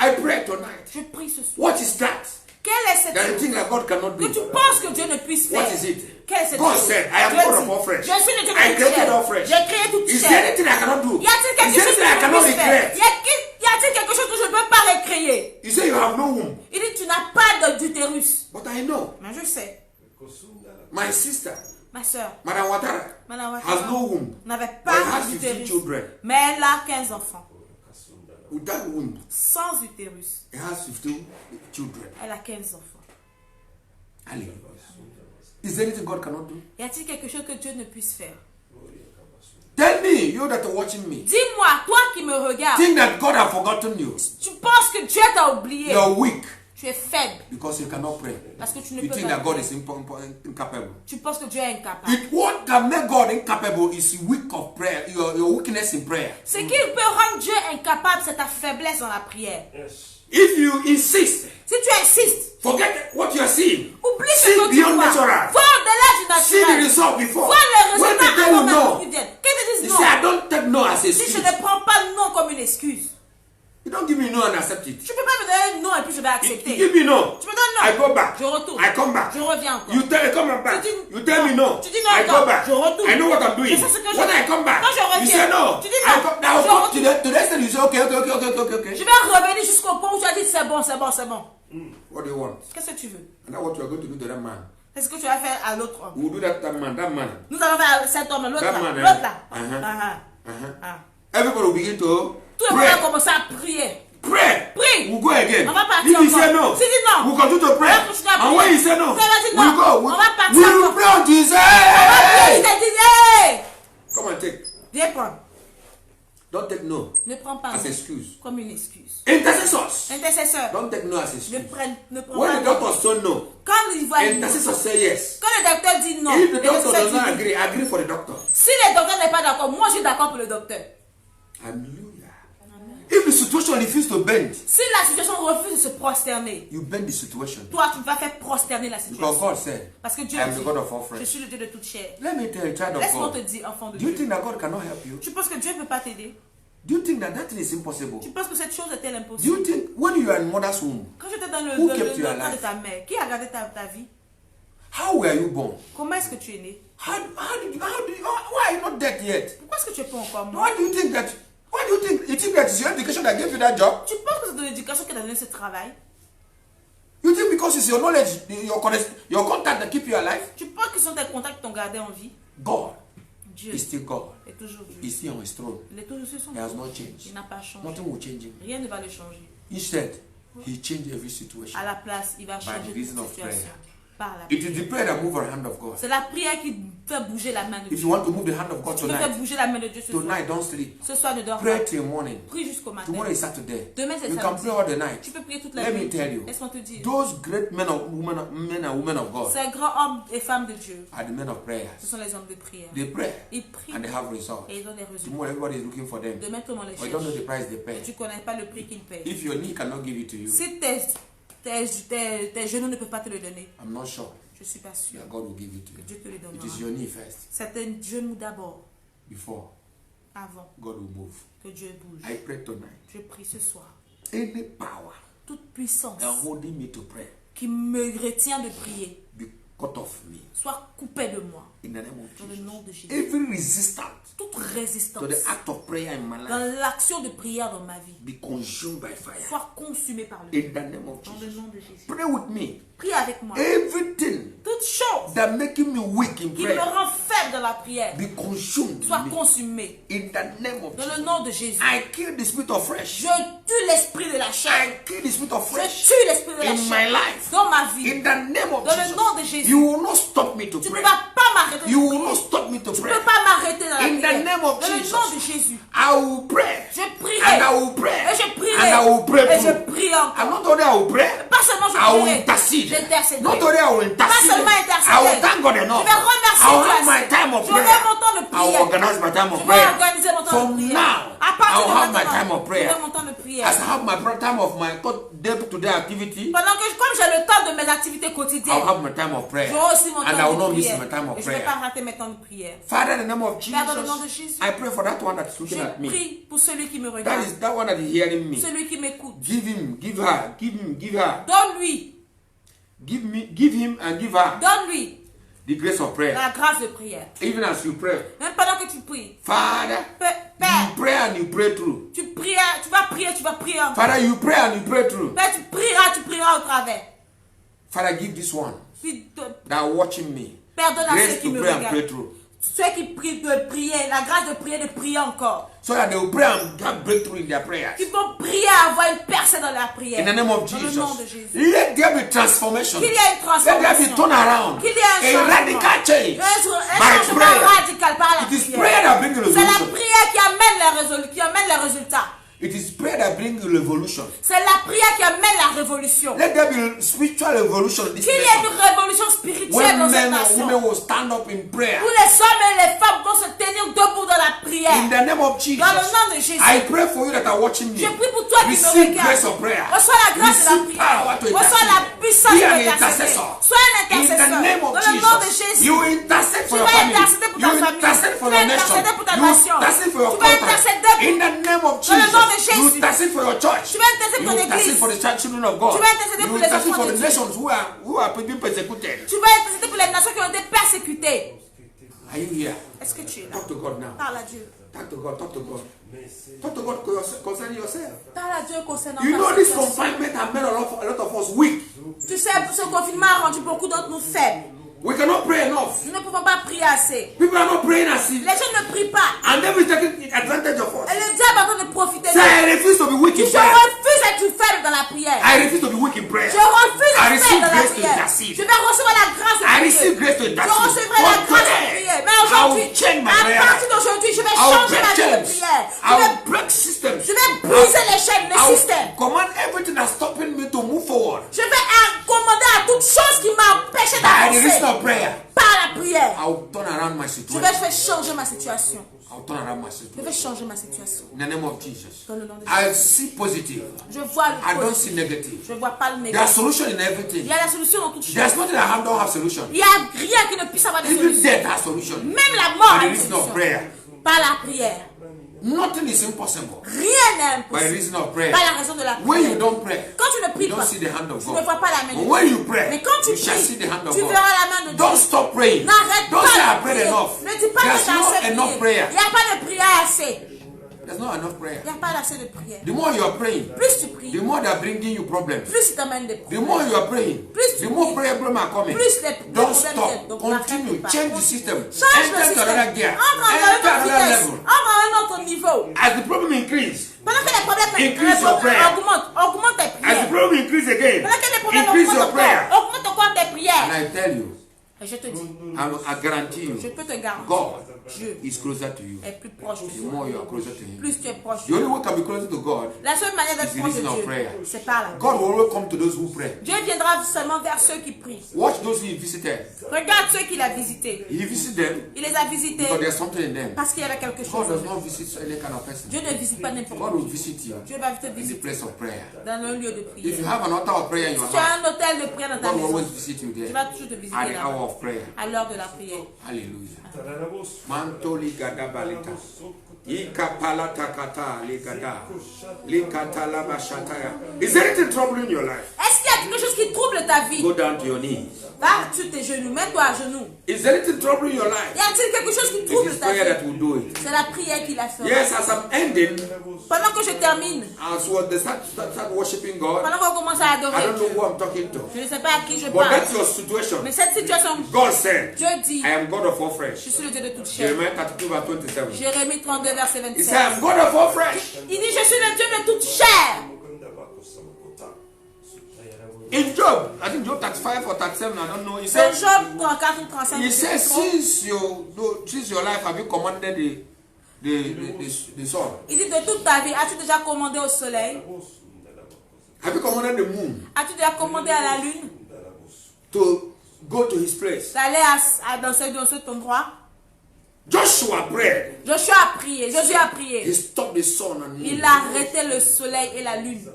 I pray tonight. Je prie ce soir. What is that? Quelle est cette That chose thing that God cannot que do. tu penses que Dieu ne puisse faire? What is it? Quelle est cette God chose? said, I am Dieu God dit, of all flesh. je suis le Dieu de I toute created chair. all flesh. J'ai créé toute Is chair. there anything I cannot do? Y a-t-il quelque Is there chose que anything I je cannot ne puisse faire? regret? Y a-t-il quelque chose que je ne peux pas recréer? You say you have no womb. Il dit, tu n'as pas d'utérus. But I know. Mais je sais, My sister, ma soeur, Madame Ouattara, Madame has Ouattara, no womb. n'avait But pas has 15 d'utérus. children. Mais elle a 15 enfants. Without womb, Sans utérus. he has 15 children. Elle a 15 enfants. Hallelujah. Is there anything God cannot do? Y a-t-il quelque chose que Dieu ne puisse faire? Tell me, you that are watching me, Dis-moi, toi qui me regardes, think that God has forgotten you. tu penses que Dieu t'a oublié. You're weak Tu es faible because you cannot pray. parce que tu ne You peux think pas that God prier. is incapable. Tu penses que Dieu est incapable. What can make God incapable is weak of prayer, your weakness in prayer. Ce qui peut rendre Dieu incapable, c'est ta faiblesse dans la prière. If you insist, Si tu insistes, forget what you are seeing. oublie ce See que tu beyond vois. natural. Va au-delà du See the naturel. result before. Vois le When they résultat tell avant you même no, qu'ils viennent. Qu'ils te you disent say, I non. don't take no as a Si je excuse. ne prends pas non comme une excuse, You don't give me no and accept it. tu ne peux pas me donner non et puis je vais You accepter. give me no. Tu me donnes non. I go back. Je retourne. I come back. Je reviens encore. You tell come back. Tu dis You tell me no. Tu dis non I encore. go back. Je retourne. I know what I'm doing. Je sais ce que je When fais. I come back, Quand je you reviens, say no. tu dis non. I come, now Je come retourne. to the next day you say okay. Je vais revenir jusqu'au point où tu as dit c'est bon. What do you want? Qu'est-ce que tu veux? And that's what you are going to do to that man. C'est ce que tu vas faire à l'autre homme. We will do that man. Nous allons faire à cet homme, l'autre That là. man, L'autre là. Uh-huh. Ah. Everybody will begin to Tout le monde va pray. commencer à prier. Pray. Prie. We'll go again. On va partir If he encore. say no, S'il dit non, we'll continue to pray. on va continuer à And prier. when he say no, Si elle va dire we'll non, go. on va partir We will encore. pray until he say, On va prier, hey! il t'a dit, hey! Come and take. Viens prendre. Don't take no Ne prends pas as non excuse. comme une excuse. Intercessors. Intercesseur, Don't take no as ne excuse. prends When pas the non. doctor say no, Quand il voit non, intercessors say yes. quand le docteur dit non, If the le doctor docteur does not dit oui. agree for the doctor. Si le docteur n'est pas d'accord, moi je suis d'accord pour le docteur. Hallelujah. If the situation refuses to bend, Si la situation refuse de se prosterner, you bend the situation. toi tu vas faire prosterner la Because situation. God said, Parce que Dieu I am dit, the God of all je flesh. suis le Dieu de toute chair. Let me tell you, child of Laisse-moi te God. dire, enfant de Do you Dieu. think that God cannot help you? Tu penses que Dieu ne peut pas t'aider? Do you think that thing is impossible? Tu penses que cette chose est-elle Do impossible? you think when you are in mother's womb, Quand j'étais dans le Who dans kept you le temps alive? de ta mère, qui a gardé ta vie? how were you born? Comment est-ce que tu es né? Why are you not dead yet? Pourquoi est-ce que tu es pas encore mort? You think that it's your education that gave you that job? Tu penses que c'est ton éducation qui t'a donné ce travail? You think because it's your knowledge, your contact that keep you alive? Tu penses que ce sont tes contacts qui t'ont gardé en vie? God Dieu is still God. est toujours Dieu. He's still on his throne. Il est toujours sur son He has trône. not changed. Il n'a pas changé. Nothing will change him. Rien ne va le changer. Instead, he changed every situation À la place, il va by changer the reason toute of situation. prayer. par la It prière. is the prayer that moves the hand of God. C'est la prière qui fait bouger la main de If Dieu. you want to move the hand of God Tu veux faire tonight, bouger la main de Dieu ce soir. tonight don't sleep. Ce soir, ne dors Pray pas. till morning. Prie jusqu'au matin. Tomorrow is Saturday. Demain, c'est You can samedi. pray all the night. Tu peux prier toute la Let me nuit. tell you, Laisse-moi te dire. those great men and women of God Ces grands hommes et femmes de Dieu, are the men of ce prayers. sont les hommes de prière. They pray Ils prient and they have results. et ils ont des résultats. Tomorrow everybody is looking for them. Demain, tout le monde les But you don't know cherche. the price they Et pay. tu ne connais pas le prix qu'ils payent. If your knee cannot give it to you, Si tes genoux ne peuvent pas te le donner, I'm not sure je ne suis pas sûr that God will give it to que you. Dieu te le It donnera. is your knee first C'est tes genoux d'abord, before avant God will move. que Dieu bouge. I pray tonight. Je prie ce soir. Any power Toute puissance holding me to pray qui me retient de prier be cut off me soit coupée de moi. in the name of Dans le Jesus. nom de Jésus. Every resistance Toute to résistance the act of prayer in my life dans l'action de prière dans ma vie be consumed by fire soit consumée par le in feu. the name of Dans le Jesus. nom de Jésus. Pray with me. Prie avec moi. Everything Toute chose that making me weak in qui me prayer rend faible dans la prière be consumed soit in me. consumée. In the name of Dans le Jesus. nom de Jésus. I kill the spirit of flesh. Je tue l'esprit de la chair. I kill the spirit of Je flesh tue l'esprit de la in my chair life. dans ma vie. In the name of Dans le nom de Jesus. Jésus. You will not stop me to Tu ne pray. vas pas m'arrêter de You will prier. not stop me to Tu ne pray. peux pas m'arrêter dans la In the prière. name of Dans le Jesus. nom de Jésus. I will pray. Je And prierai. I will pray. Et je prierai. And I will pray Et je through. prie I'm encore. not only I will pray. Pas seulement je I will prierai. intercede. J'intercéderai. Not only I will Pas intercede. seulement I intercéder. will thank God enough. Je vais remercier I will Dieu have my assez. time of J'aurai prayer. mon temps de I will prière. organize my time of Je vais prayer. organiser mon temps From de prière. now, À I partir will de have my maintenant, time of prayer. j'aurai mon temps de prière. As I have my time of my day-to-day activity, Pendant que, comme j'ai le temps de mes activités I quotidiennes, will have my time of prayer. j'aurai aussi mon And I temps will de not miss prière. my time of Et je ne vais pas prayer. rater mes temps de prière. Father, in the name of Père, dans le nom de Jesus, Jésus, I pray for that one that's looking je at me. prie pour celui qui me That regarde, is that one that is hearing me. celui qui m'écoute. Give him, give her, give her, Donne-lui, give him and give her donne-lui the grace of prayer. la grâce de prière. Even as you pray, Même pendant que tu pries, Father, Père, you pray and you pray through. tu vas prier encore. Father, you pray and you pray through. Père, tu prieras au travers. Father, give this one Puis, that are watching me Père, donne à grace ceux qui to me pray and pray regardent, through, ceux qui prient de prier, la grâce de prier encore. so that they will pray and have breakthrough in their prayers. Qui vont prier à avoir une percée dans la prière. In the name of Dans le nom de Jesus, Jésus. let there be transformation. Qu'il y ait une Let there be transformation. turnaround. Qu'il y ait un A changement. radical change Un by changement prayer. radical par la It is prière. prayer that brings C'est la revolution. prière qui amène les résultats. It is prayer that brings revolution. C'est la prière qui amène la révolution. Let there be spiritual revolution in this Qu'il y ait nation. une révolution spirituelle When dans cette men and nation. women will stand up in prayer. Où les hommes et les femmes vont se tenir debout dans la In prière. the name of Jesus, Dans le nom de Jésus. I pray for you that are watching me. Je prie pour toi qui me Receive regardes. grace of prayer. Reçois la grâce de la Receive power to prière. Reçois la intercede. puissance Be de an l'intercession. intercessor. Sois un In the intercesseur. name of Dans le nom de Jesus, Jésus. you intercede for Tu your vas family. intercéder pour You ta famille. intercede for Tu vas your nation. intercéder pour ta You nation. intercede for your Tu vas country. intercéder In the name of Dans le nom de Jesus, Jésus. you intercede for your church. Tu vas intercéder You pour ton intercede église. for the children of God. Tu vas intercéder You pour les intercede enfants for de the Dieu. nations who are being persecuted. Tu vas intercéder pour les nations qui ont été persécutées. Are you here? Est-ce que tu es là? Talk to God now. Parle à Dieu. Talk to God. Talk to God. Merci. Talk to God concerning yourself. Parle à Dieu concernant You ta know this situation. confinement has made a lot of us weak. Tu sais, ce confinement a rendu beaucoup d'entre nous faibles. We cannot pray enough. Nous ne pouvons pas prier assez. People are not praying as if. Les gens ne prient pas. And they will take advantage of us. Et le diable est en train de profiter de Say, nous. I refuse to be weak in Je prayer. refuse d'être faible dans la prière. I refuse to be weak in prayer. Je refuse I d'être receive faible dans la grace to prière. intercede. Je vais recevoir la grâce de I receive prier. grace to Je intercede. recevrai la But grâce de today, prier. Mais I aujourd'hui, will change my à prayer. partir d'aujourd'hui, je vais I will changer break ma vie de chains. prière. I will break systems. Je vais briser les chaînes, les I will systèmes. command everything that's stopping me to move forward. Je vais commander à toute chose qui m'a empêché By the reason d'avancer of prayer, par la prière. I will turn around my Je situation. vais faire changer ma situation. I will turn around my Je situation. vais changer ma situation. In the name of Jesus. Dans le nom de I Jésus. see positive. Je vois I le don't see positif. negative. Je ne vois pas le There are négatif. solutions in Il everything. y a la solution dans toute chose. There's nothing that don't have solution. Il n'y a rien qui ne puisse avoir de Even solution. death has solution. Même la mort By a the une reason of solution. prayer. Par la prière. Nothing is impossible. Rien n'est By the impossible. reason of prayer. Par la raison de la When you prière. don't pray, Quand tu ne you pries don't pas, see the hand of tu ne God. vois pas la main But de when Dieu. you pray, Mais quand tu you shall see the pries, hand of tu God. verras la main de Dieu. Don't stop praying. N'arrête Don't pas say I de prayed prier. enough. Ne dis pas que There's tu as not assez enough prié. prayer. Il n'y a pas de prière assez. There's not enough prayer. Il n'y a pas assez de prière. The more you are praying, Plus tu pries, the more they are bringing you problems. plus il t'amène des The problèmes. more you are praying, Plus the tu more pries, problems are coming. plus les Don't problèmes stop. viennent. Donc, Continue. n'arrête pas. Change the system. Change le Enter to another système. gear. Entre à Enter une autre another vitesse. level. Entre à un autre niveau. As the problem increase, Pendant que les problèmes Increase your prayer. augmente tes as the prières. problem increase again, Pendant que les problèmes increase your augmentent prayer. encore tes prières. And I I tell you, Et je te dis, I guarantee you, je peux te garantir, God Dieu is closer to you. est plus proche de The toi. more you are closer to Him. Plus tu es proche The de only Dieu. way can be closer to God, La seule manière d'être is the proche de reason of Dieu, prayer. c'est par la God prière. will always come to those who pray. Dieu viendra seulement vers ceux qui prient. Watch those He visited. Regarde ceux qu'il a visités. He visited them Il les a visités because there's something in them. parce qu'il y avait quelque God chose. does not visit any kind of person. Dieu ne visite pas n'importe God qui. will visit you Dieu va te in the visiter place of prayer. dans un lieu de If prière. you have an altar of prayer in your Si tu as house, un hôtel de prière dans ta God will maison, always visit you tu there vas toujours te visiter at the là hour of prayer. à l'heure de la prière. Hallelujah. Tararabos. Mantoli gada balita. Ikapala takata ligada. Likata laba shataya. Is there anything troubling your life? Est-ce qu'il y a quelque chose qui trouble ta vie? Go down to your knees. Va sur tes genoux, mets-toi à genoux. Is there anything troubling your life? Y a-t-il quelque chose qui It trouble is ta prayer vie? that will do it. C'est la prière qui l'a fait. Yes, as I'm ending, Pendant que je termine, as what they start worshiping God, pendant qu'on commence à I adorer don't know Dieu, who I'm talking to. je ne sais pas à qui je But parle. that's your situation. Mais cette situation, God said, Dieu dit, I am God of all flesh. je suis le Dieu de toute chair. Jeremiah 32 verse 27. Jérémie 32, verset He 27. said, I am God of all flesh. Il dit, je suis le Dieu de toute chair. In Job, I think Job 35 or 37, I don't know. He Dans said, Job 34 ou 35, he je sais said, plus trop. since your life have you commanded the sun? Il dit, de toute ta vie, as-tu déjà commandé au soleil? Have you commanded the moon As-tu déjà commandé à la lune to go to his place? d'aller dans cet endroit? Joshua prayed. Joshua a prié, Josué a prié. He stopped the sun and moon. Il a arrêté le soleil et la lune.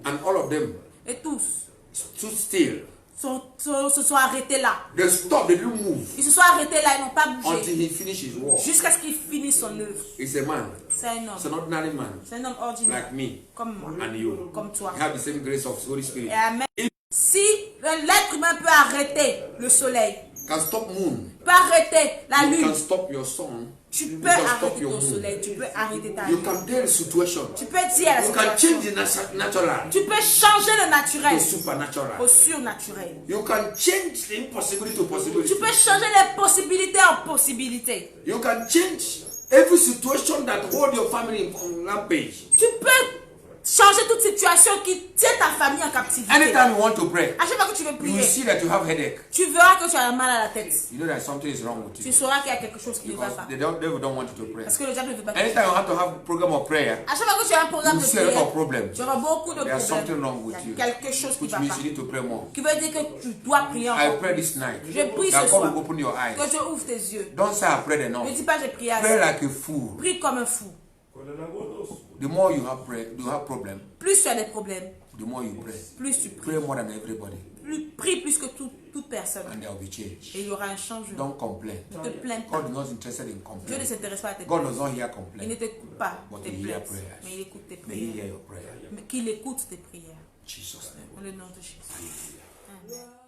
And all of them Et tous stood still. se sont arrêtés là. They stopped, they didn't move Ils se sont arrêtés là, ils n'ont pas until bougé. he finished his work. Jusqu'à ce qu'il finisse son œuvre. He's a man. C'est un He's homme. an ordinary man C'est un homme ordinaire. like me Comme moi. and you. Comme toi. We have the same grace of Holy Spirit. Et amen. Si l'être humain peut arrêter le soleil, Can stop moon. peut arrêter la You lune, can stop your sun. tu You peux can stop arrêter your ton moon. soleil, tu peux arrêter ta You lune. can tell the situation. Tu peux dire à la You can situation. change the natural Tu peux changer le to naturel supernatural. au surnaturel. You can change the impossibility to possibility. Tu peux changer les possibilités en possibilités. You can change every situation that hold your family on rampage. Tu peux changer toute situation qui tient ta famille en captivité. Anytime you want to pray, À chaque fois que tu veux you will prier, see that you have headache. tu verras que tu as mal à la tête. You know that something is wrong with Tu you. sauras qu'il y a quelque chose qui ne va Because pas. the devil don't want you to pray. Parce que le diable ne veut pas que tu Anytime you have to have a program of prayer, À chaque fois que tu as un programme you de see a lot of prière, problems. tu auras beaucoup de There's something problèmes. wrong with Il you. y a quelque chose qui ne Which va means pas. you need to pray more. Qui veut dire que tu dois prier I encore. pray this night Je prie that ce God soir. will open your eyes. Que Dieu ouvre tes yeux. Don't say I prayed enough. Ne dis pas j'ai prié Pray assez. like a fool. Prie comme un fou. The more you have problem, Plus tu as des problèmes, the more you pray. plus tu pries. Pray more than everybody, Prie plus que toute personne. and there will be change. Et il y aura un changement. Don't complain. Ne te plains pas. God is not interested in Dieu ne complaining. s'intéresse pas à tes God plaintes. does not hear Il complaint. ne t'écoute pas But tes he hears plaintes. prayers. Mais il écoute tes May he prières. hear your prayer. Mais qu'il écoute tes prières. Jesus' name. Dans le nom de Jésus. Amen.